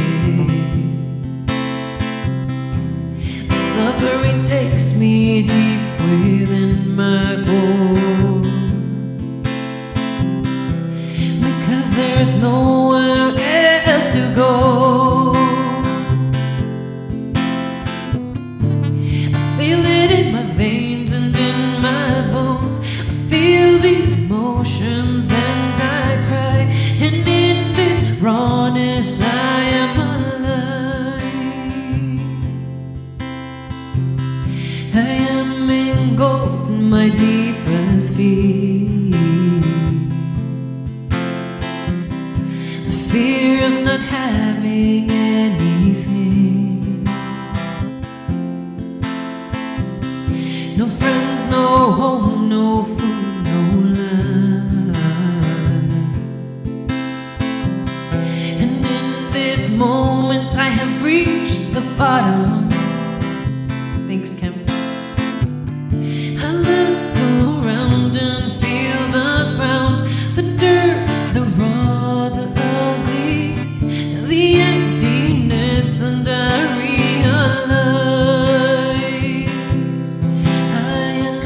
Suffering takes me deep within my core, because there's nowhere else to go. I feel it in my veins and in my bones. I feel the emotions and I cry, and in this rawness bottom. Thanks, Kim. I look around and feel the ground, the dirt, the raw, the ugly, the emptiness, and I realize I am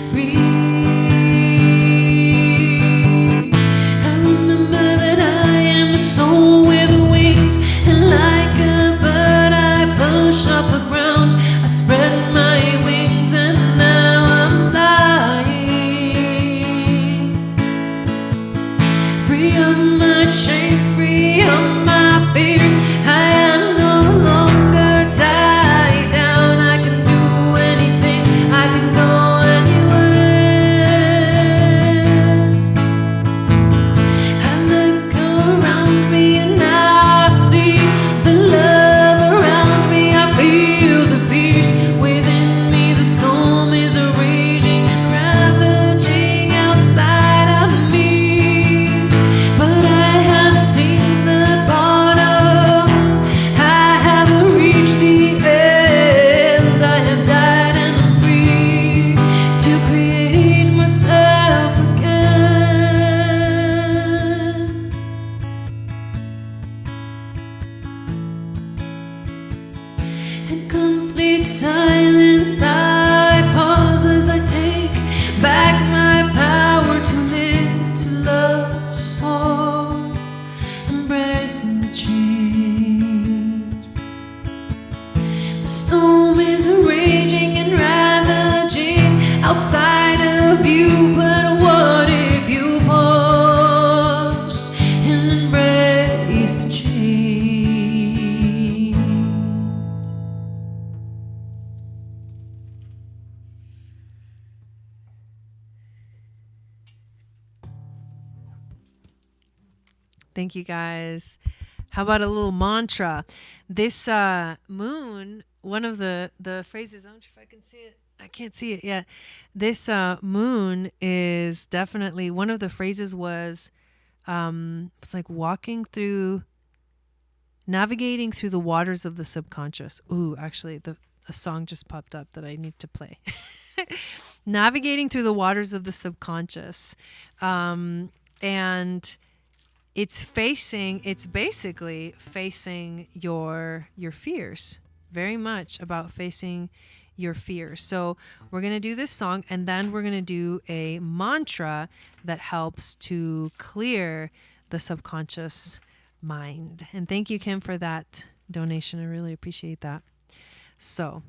free. I remember that I am a soul with wings, and like a bird I push off the ground. I spread my wings and now I'm flying. Free of my chains, free of my fears. I am no longer tied down. I can do anything, I can go anywhere. I look around me and I see the love around me. I feel the peace within me. The storm is raging and ravaging outside of me, but I have seen the bottom. I have reached the end. I have died and I'm free to create myself again. In complete silence, I pause as I take back my power to live, to love, to soar, embracing the change. The storm is raging and ravaging outside of you, but what if you pause and embrace the change? Thank you guys. How about a little mantra? This moon, one of the phrases, I don't know if I can see it. I can't see it yet. This moon is definitely, one of the phrases was, it's like navigating through the waters of the subconscious. Ooh, actually, a song just popped up that I need to play. Navigating through the waters of the subconscious. And it's basically facing your fears, very much about facing your fears. So we're going to do this song, and then we're going to do a mantra that helps to clear the subconscious mind. And thank you, Kim, for that donation. I really appreciate that. So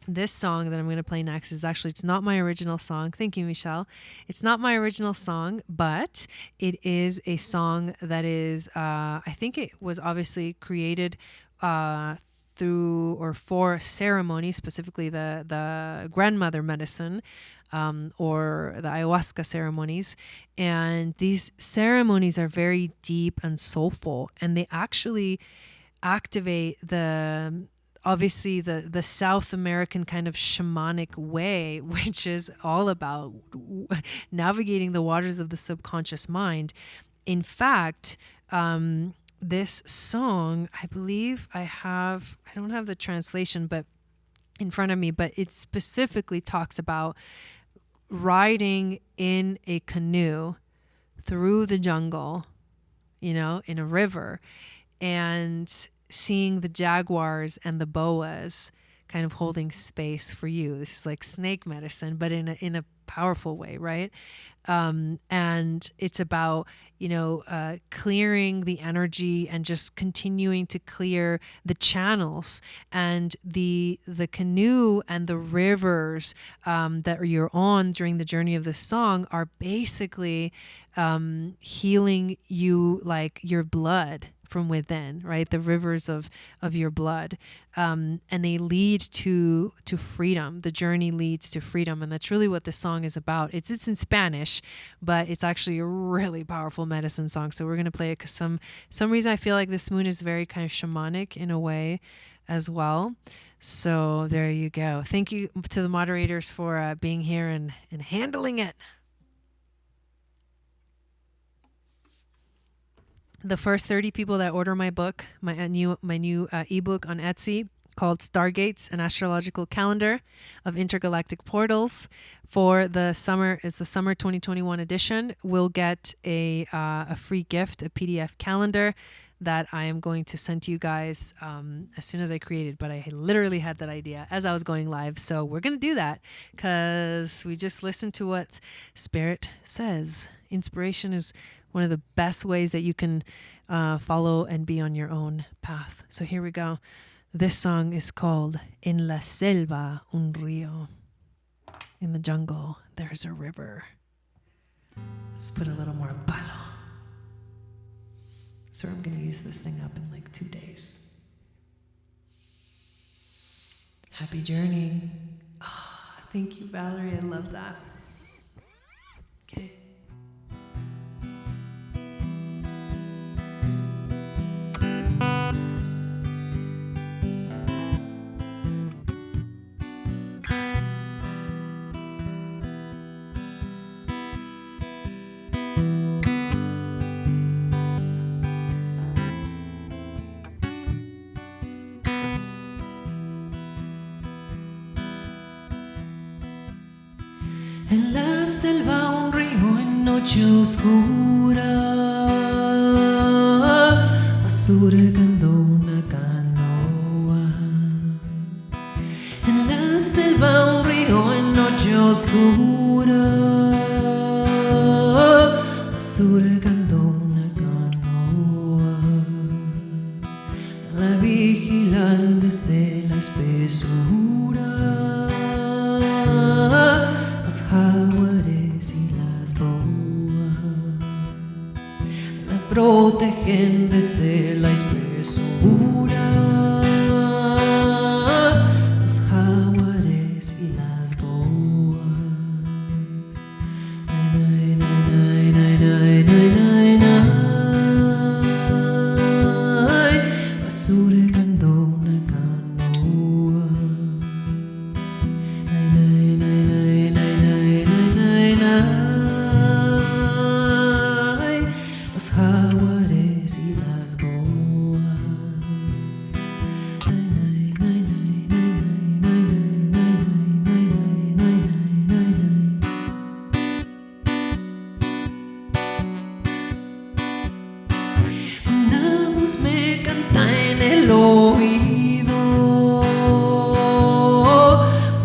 this song that I'm going to play next is actually, it's not my original song. Thank you, Michelle. It's not my original song, but it is a song that is, I think it was obviously created through or for ceremony, specifically the grandmother medicine, or the ayahuasca ceremonies. And these ceremonies are very deep and soulful, and they actually activate obviously the South American kind of shamanic way, which is all about navigating the waters of the subconscious mind. In fact, this song, I believe I don't have the translation but in front of me, but it specifically talks about riding in a canoe through the jungle, in a river, and seeing the jaguars and the boas kind of holding space for you. This is like snake medicine, but in a powerful way, right? And it's about, clearing the energy and just continuing to clear the channels, and the canoe and the rivers that you're on during the journey of this song are basically healing you, like your blood from within, right? The rivers of your blood, and they lead to freedom. The journey leads to freedom, and that's really what this song is about. It's in Spanish, but it's actually a really powerful medicine song. So we're gonna play it because some reason I feel like this moon is very kind of shamanic in a way as well. So there you go. Thank you to the moderators for being here and handling it. The first 30 people that order my book, my new ebook on Etsy, called Stargates, an astrological calendar of intergalactic portals. For the summer, is the summer 2021 edition. We'll get a free gift, a PDF calendar that I am going to send to you guys as soon as I created. But I literally had that idea as I was going live. So we're going to do that because we just listen to what Spirit says. Inspiration is one of the best ways that you can follow and be on your own path. So here we go. This song is called En la selva un río. In the jungle, there's a river. Let's put a little more palo. So I'm going to use this thing up in like 2 days. Happy journey. Oh, thank you, Valerie. I love that. Okay. En la selva un río en noche oscura va surcando una canoa. En la selva un río en noche oscura va surcando una canoa. La vigilan desde la espesura los jaguares y las boas, la protegen desde la espesura, los jaguares y las boas. Nay, nay, nay, nay, nay, nay, nay, nay, va surcando una canoa. Nay, nay, nay, nay, nay, nay, nay, nay, los jaguares y las boas. Nay, nay, nay, nay, nay, nay, nay, nay, nay, nay, nay, nay. Una voz me canta en el oído,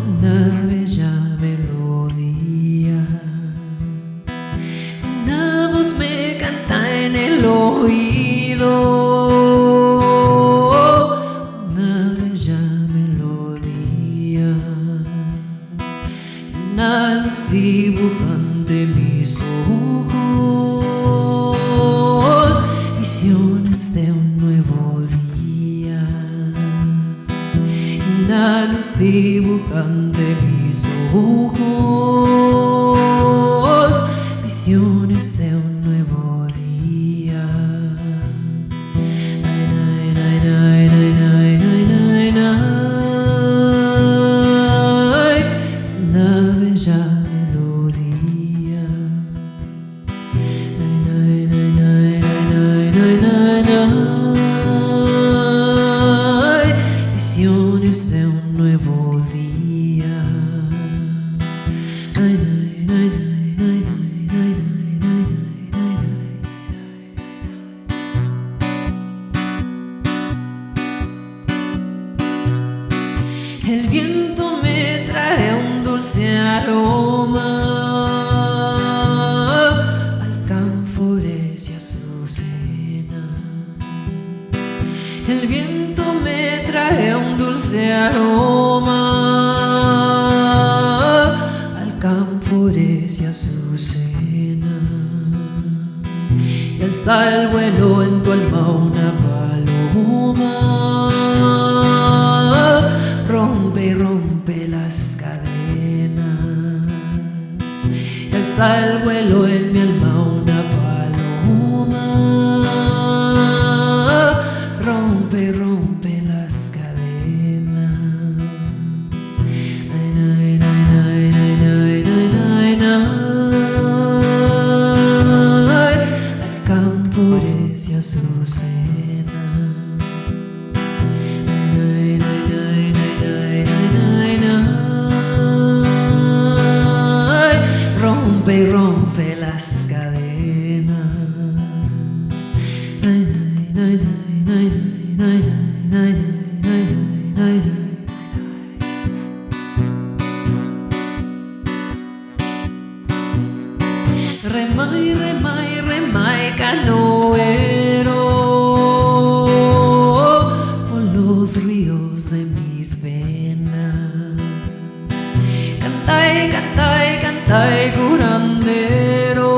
una bella melodía. Una voz me canta en el oído, una bella melodía. Una luz dibujante mis ojos, visiones de un nuevo día. Una luz dibujante mis ojos, visiones de un nuevo día. Nay, nay, nay, nay, nay, nay, nay, nay, nay, una bella melodía. Nay, nay, nay, nay, nay, nay, nay, nay, visiones de un nuevo día. Nay, nay, nay, nay, nay, nay, nay, nay, nay, nay. El viento me trae un dulce aroma, alcanfores y azucena. El viento me trae un dulce aroma, alcanfores y azucena. Y alza el vuelo en tu alma una paloma, rompe y rompe las cadenas. Y alza el vuelo en mi alma una paloma, rompe y rompe las cadenas. Nay, nay, nay, nay, nay, nay, nay, nay, nay, alcanfores y azucena. Nay, nay, nay, los ríos de mis venas. Cantai, cantai, cantai, curandero,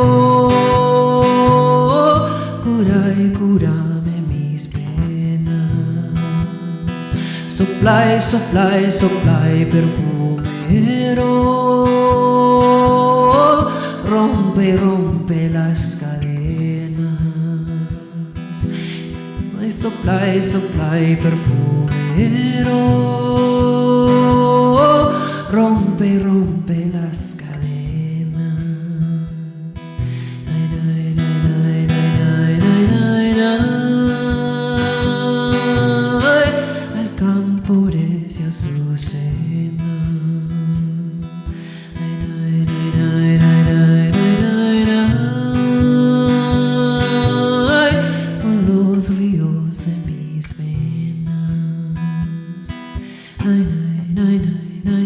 curai, curame mis penas. Soplai, soplai, soplai, perfumero, rompe, rompe las cadenas. Ay, soplai, soplai, perfumero, rompe, rompe las cadenas. Ay, ay, ay, ay, ay, ay, ay, ay, al campo de Azucena. Ay, ay, ay, ay, ay, ay, ay, ay, con los ríos de mis venas. Ay, ay, ay, ay.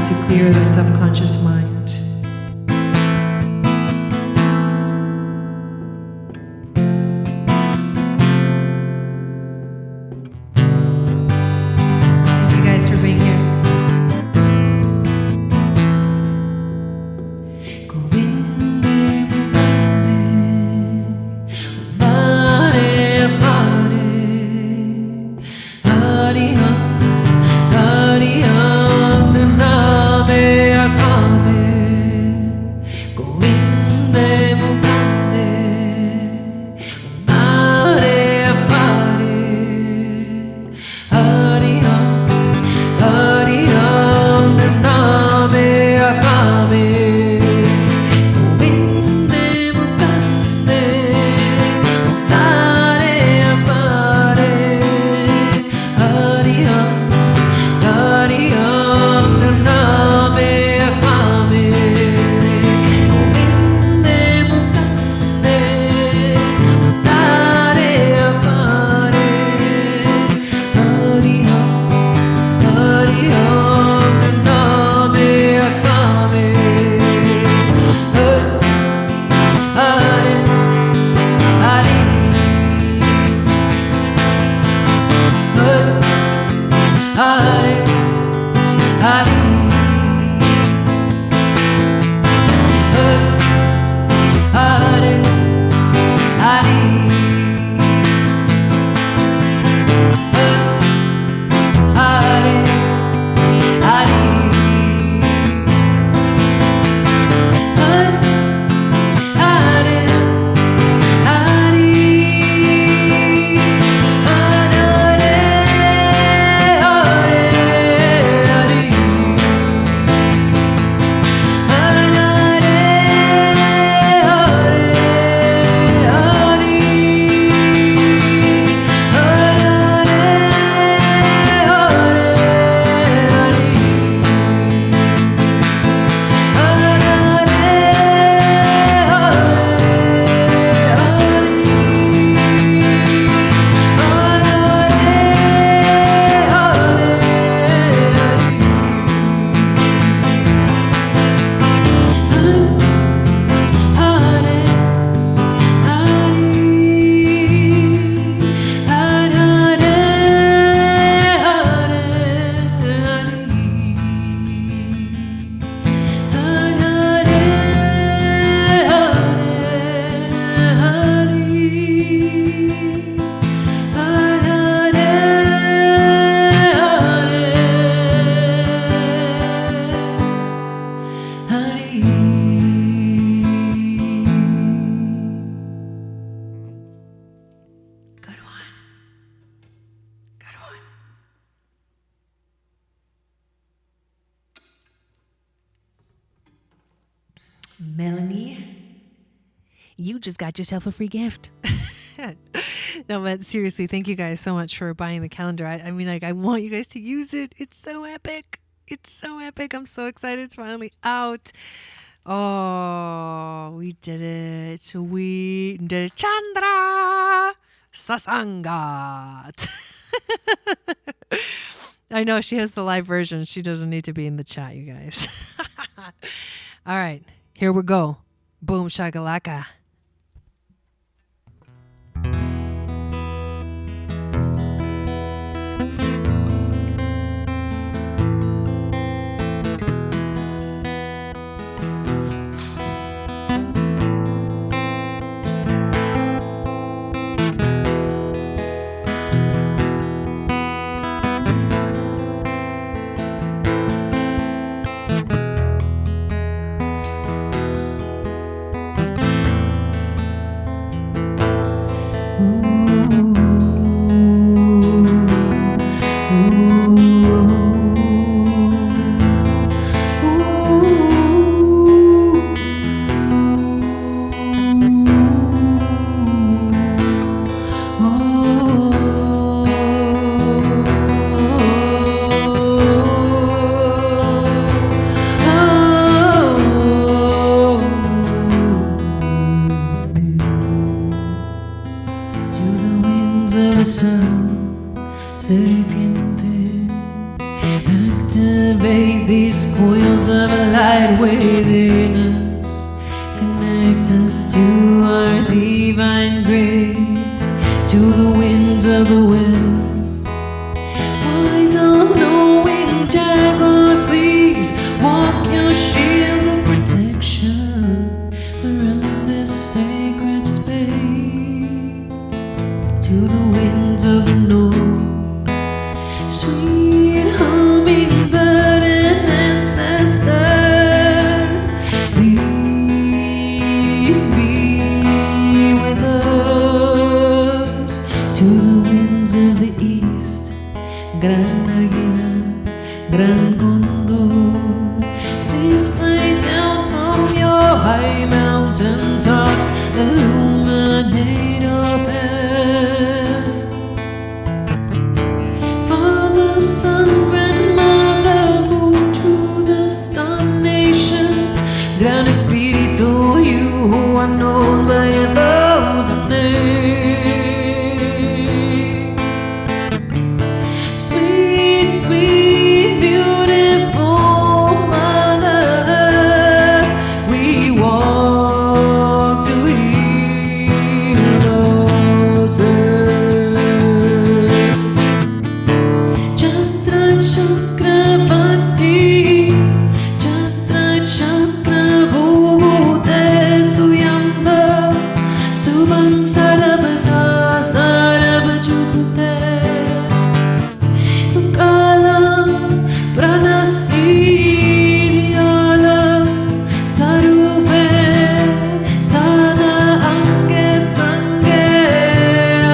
To clear the subconscious mind. Thank you guys for being here. Come Melanie, you just got yourself a free gift. No, but seriously, thank you guys so much for buying the calendar. I mean, like, I want you guys to use it. It's so epic. It's so epic. I'm so excited. It's finally out. Oh, we did it. We did it. Chandra Sasangat. I know she has the live version. She doesn't need to be in the chat, you guys. All right, here we go. Boom shakalaka. Activate these coils of light within us. Connect us to our divine grace, to the winds of the west. Wise all-knowing Jaguar, please walk your shield of protection around this sacred space. To the winds of the north, sweet hummingbird and ancestors, please be with us. To the winds of the east, Gran Águila, Gran Condor, please fly down from your high mountain tops, illuminate our path. Father, Son, Grandmother, Moon, to the star nations, Gran Espíritu, you who are known by a thousand names. Sweet, sweet, beautiful Mother, we walk to heal ourselves. Chakra Chakravarti, Chakra Chakra Bhute Suyamba, Subhang Sarabata Sarabajukute, Kalam Pranasidialam Sarupe Sada Ange Sange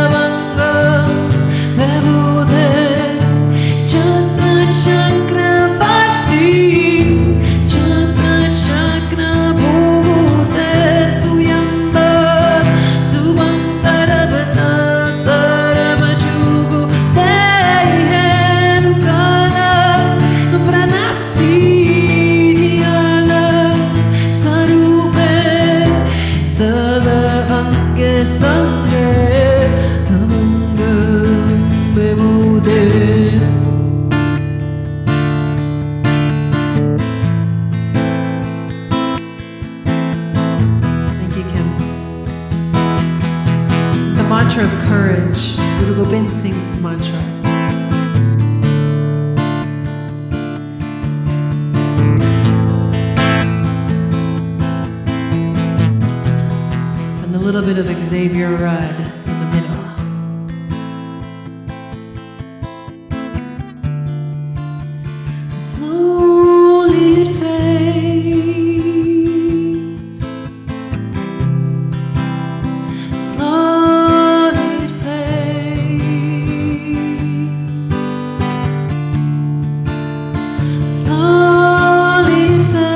Avangam Bebute. Chakra Chakravarti, Chakra Chakra Bhute Suyamba, Subhang Sarabata Sarabajugu Tehen Kala Pranasidiala Sarupe Sada Ange Sange Amangam Bebute. Thank you, Kim. This is the mantra of courage. Guru Gobind sings the mantra. And a little bit of Xavier Rudd in the middle. Slowly it fades, slowly it fades, slowly it fades.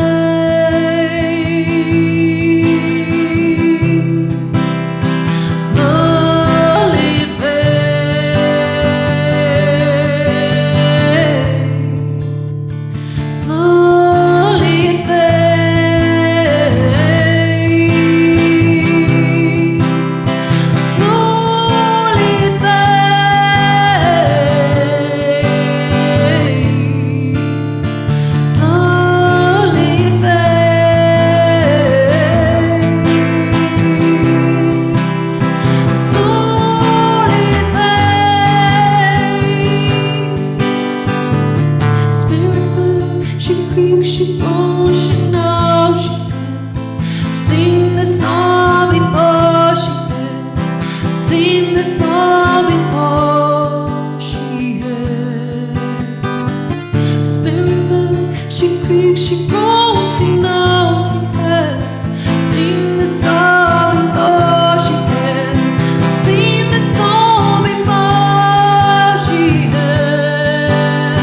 saw before she had. Spirit bird, she creaks, she groans, he knows he has seen the song before she has seen the song before she has.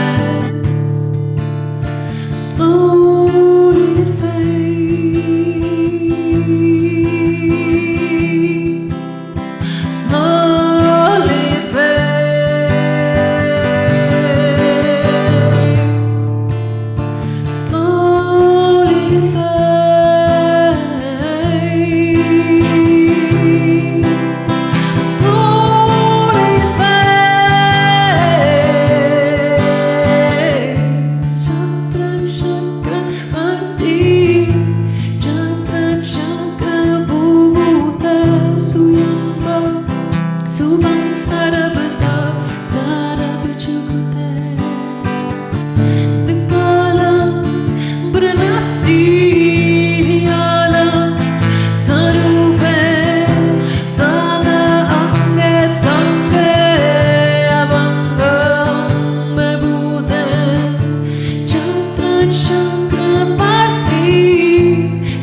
Slowly it fades, slowly it fades, slowly it fades, slowly it fades. Chakra chakra parti, chakra chakra bhuta suyamba, subang sarabata saravachukute. Vikala pranasi dhyana sarupe sada ange sange avangam bebute. Chakra chakra parti,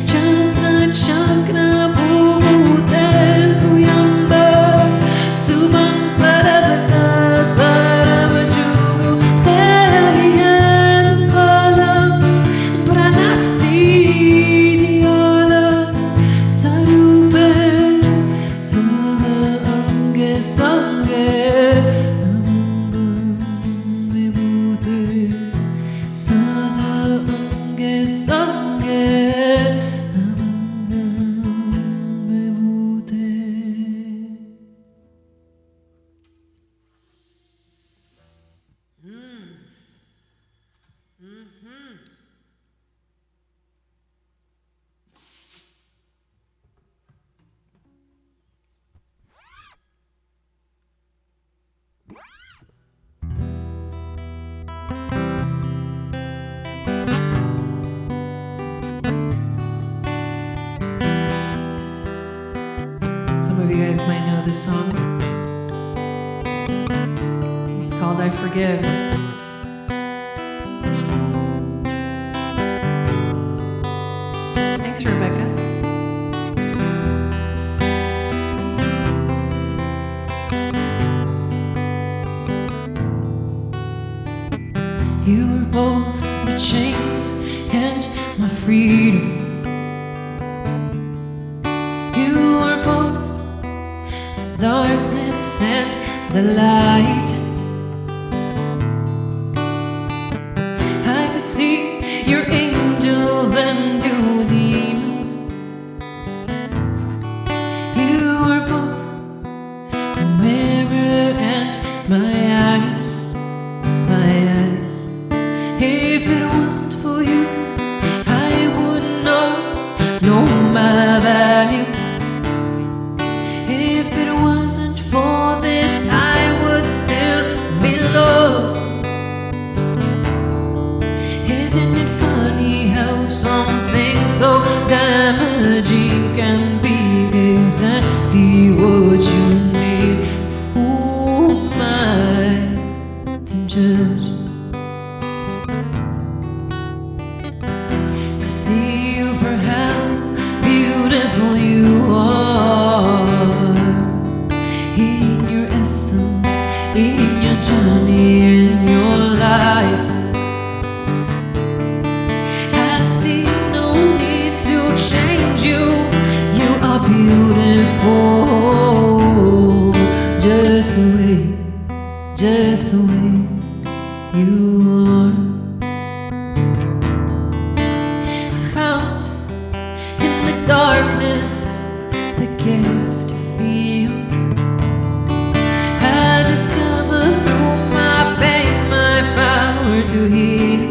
chakra chakra bhute suyamba, subang sarabata saravachukute. Vikala pranasi dhyana sarupe sada ange sange avangam bebute. Sada ange sange avangam bebute. Some of you guys might know this song. It's called I Forgive. Thanks, Rebecca. You were both my chains and my freedom. You were both the darkness and the light. I could see your angels and your demons. You were both the mirror and my eyes, my eyes. If it wasn't for you, I wouldn't know my value. If it wasn't for this, I would still be lost. Isn't it funny how something so damaging can be exactly what you need? Who am I to judge? I see you for how beautiful you are, in your essence, in your journey, in your life. I see no need to change you. You are beautiful, just the way you are. Found in the darkness the gift to feel. I discover through my pain my power to heal.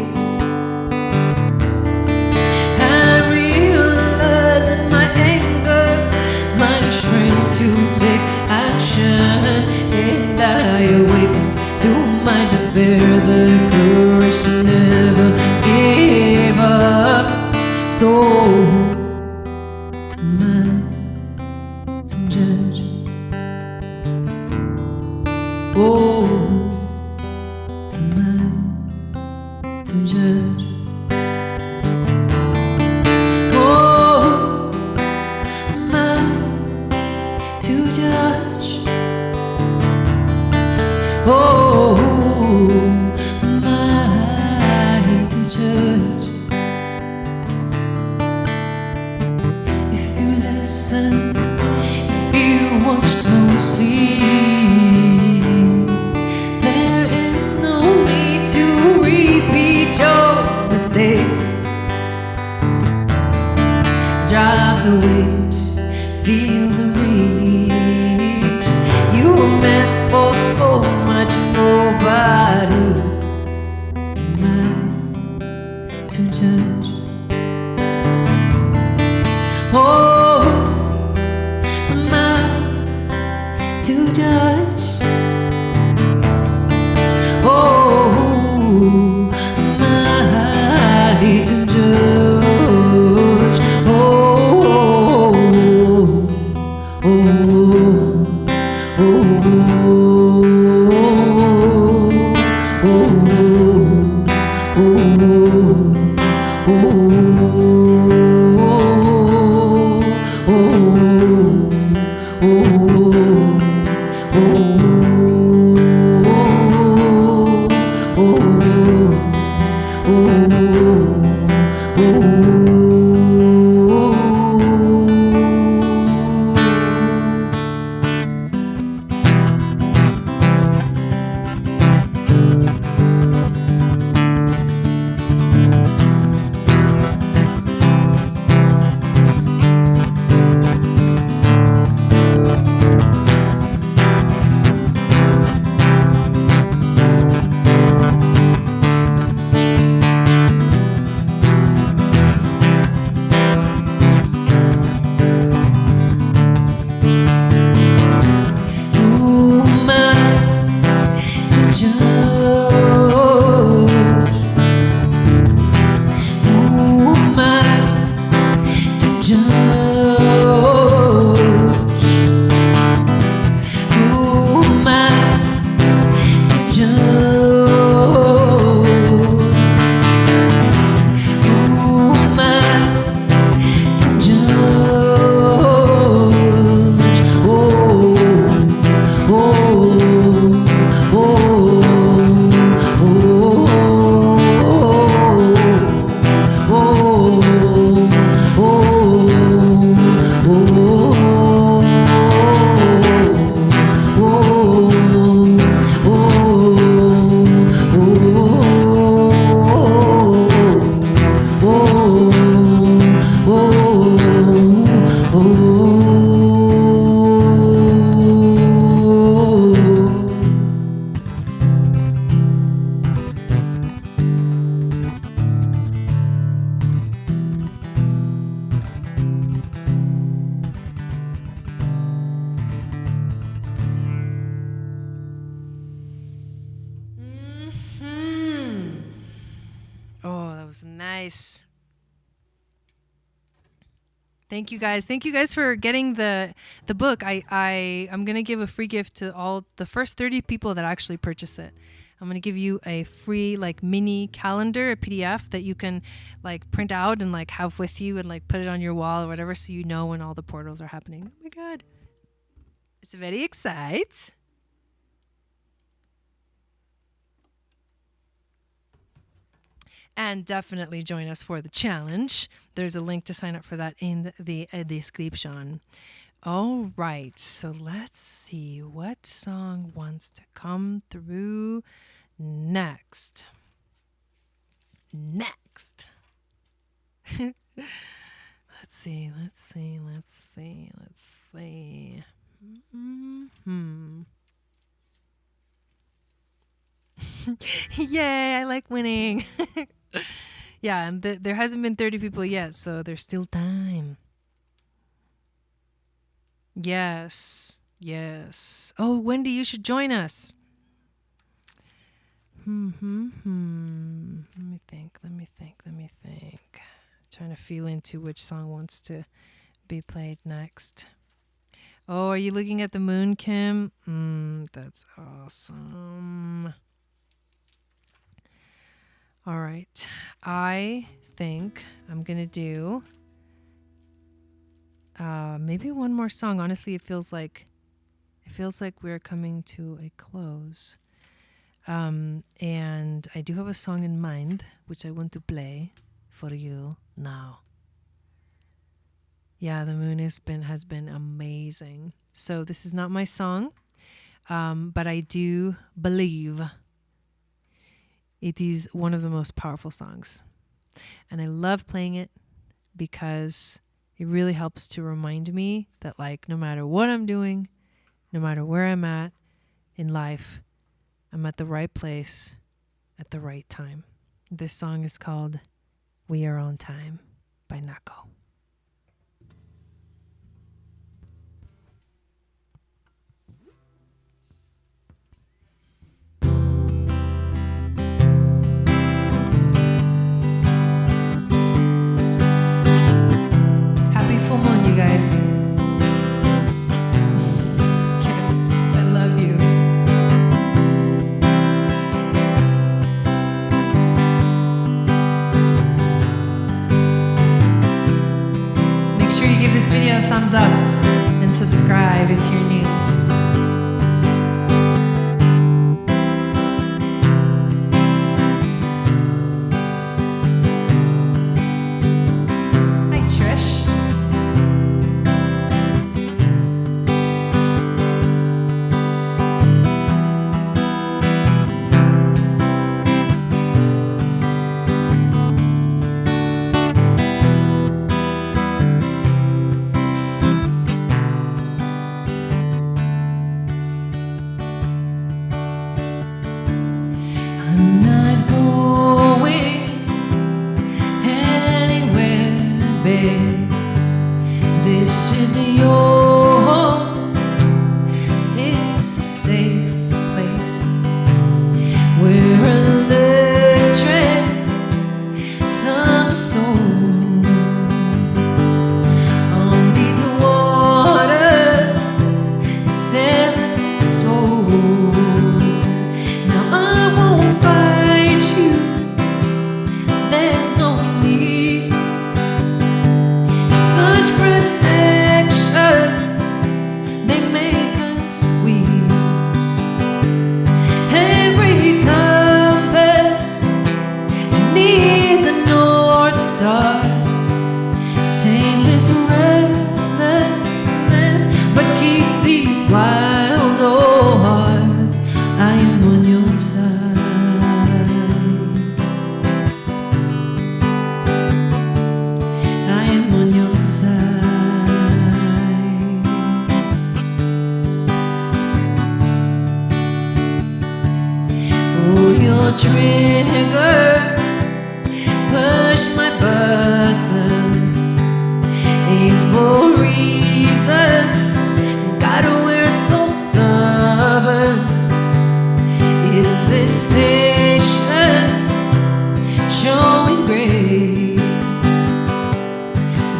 I realize in my anger my strength to take action, and I awakened through my despair the courage to never give up. So am I to judge? listen, if you watch closely, there is no need to repeat your mistakes. Drive the weight, feel the release. You were meant for so much more, but who am I to judge? Oh, am I to judge? Oh, am I to judge? Nice. Thank you guys. Thank you guys for getting the book. I'm gonna give a free gift to all the first 30 people that actually purchase it. I'm gonna give you a free like mini calendar, a PDF that you can like print out and like have with you and like put it on your wall or whatever, so you know when all the portals are happening. Oh my god, it's very exciting. And definitely join us for the challenge. There's a link to sign up for that in the description. All right, so let's see what song wants to come through next. Let's see. Yay, I like winning. Yeah, and there hasn't been 30 people yet, so there's still time. Yes. Oh, Wendy, you should join us. Let me think. Trying to feel into which song wants to be played next. Oh, are you looking at the moon, Kim? That's awesome. All right. I think I'm going to do maybe one more song. Honestly, it feels like we're coming to a close. And I do have a song in mind, which I want to play for you now. Yeah, the moon has been amazing. So this is not my song, but I do believe it is one of the most powerful songs. And I love playing it because it really helps to remind me that, like, no matter what I'm doing, no matter where I'm at in life, I'm at the right place at the right time. This song is called We Are On Time by Nako. Happy full moon, you guys. I love you. Make sure you give this video a thumbs up and subscribe if you're new. Hi, Trish. I'm not going anywhere, babe. This is your home. It's a safe place where electric summer storms on these waters set stone. Now I won't fight you, there's no need. Such protections, they make us weak. Every compass needs a North Star. Tame this restlessness, but keep these wild old hearts. I am on your side. I am on your side. Pull your trigger, push my buttons, aim for reasons. God, we're so stubborn. Is this patience showing grace?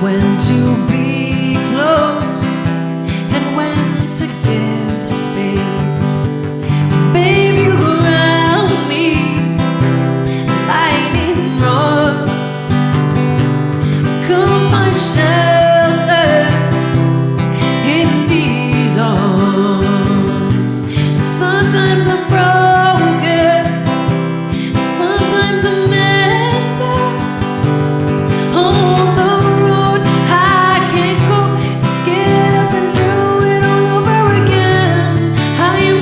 When to be close and when to give space. Babe, you ground me like in rods. Come find shelter in these arms. Sometimes I'm broken, sometimes I'm mental. On the road I can't go, get up and do it all over again. I am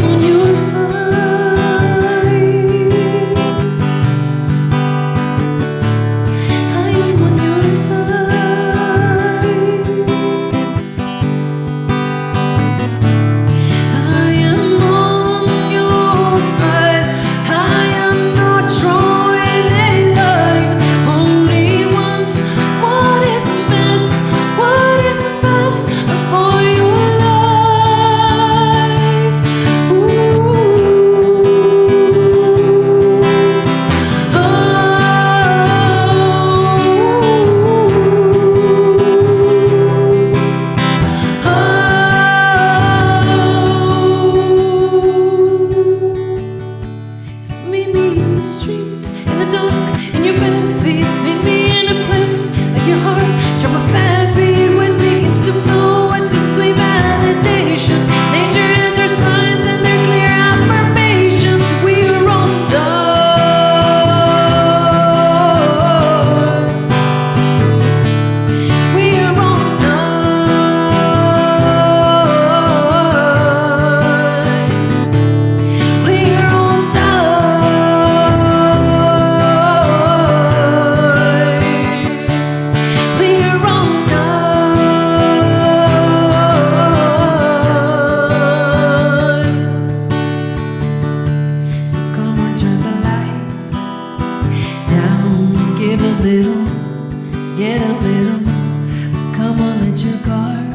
let your guard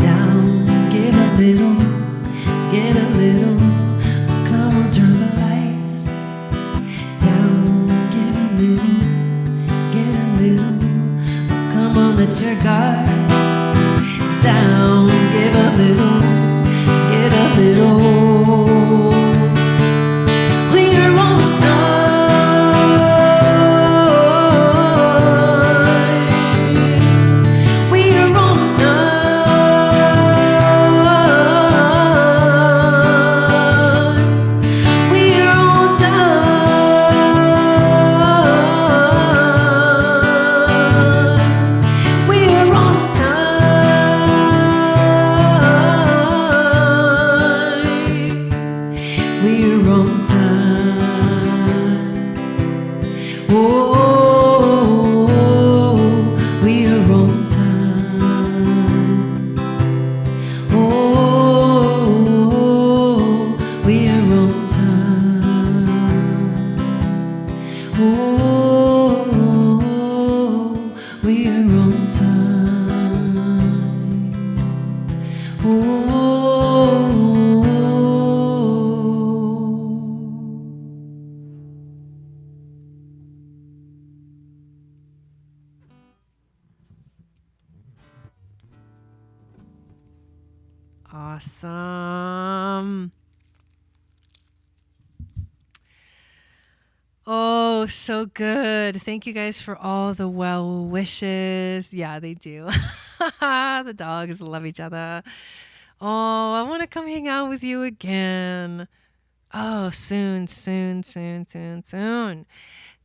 down. Give a little, get a little. Come on, turn the lights down. Give a little, get a little. Come on, let your guard down. Give a little, get a little. We are on time. We are on time. We are on time. We are on time. We're on time. Oh, we're on time. Oh, we're on time. Oh, we're on time. Awesome. Oh, so good. Thank you guys for all the well wishes. Yeah, they do. The dogs love each other. Oh, I want to come hang out with you again. Oh, soon, soon, soon, soon, soon.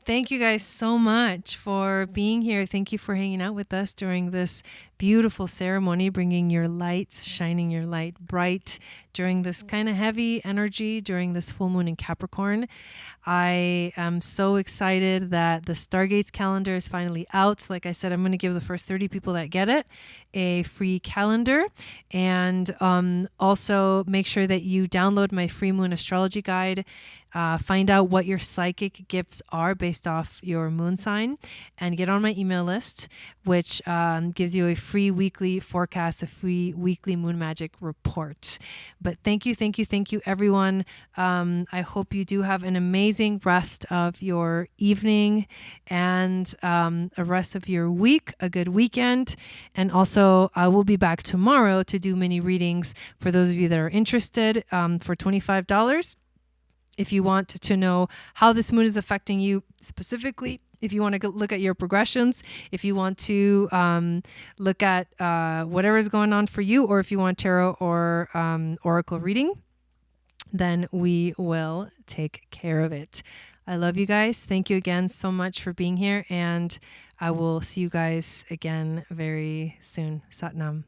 Thank you guys so much for being here. Thank you for hanging out with us during this beautiful ceremony, bringing your lights, shining your light bright during this kind of heavy energy during this full moon in Capricorn. I am so excited that the Stargates calendar is finally out. Like I said, I'm going to give the first 30 people that get it a free calendar. And also make sure that you download my free moon astrology guide. Find out what your psychic gifts are based off your moon sign and get on my email list, which gives you a free weekly forecast, a free weekly moon magic report. But thank you, thank you, thank you, everyone. I hope you do have an amazing rest of your evening and a rest of your week, a good weekend. And also, I will be back tomorrow to do mini readings for those of you that are interested for $25. If you want to know how this moon is affecting you specifically, if you want to look at your progressions, if you want to look at whatever is going on for you, or if you want tarot or oracle reading, then we will take care of it. I love you guys. Thank you again so much for being here, and I will see you guys again very soon. Satnam.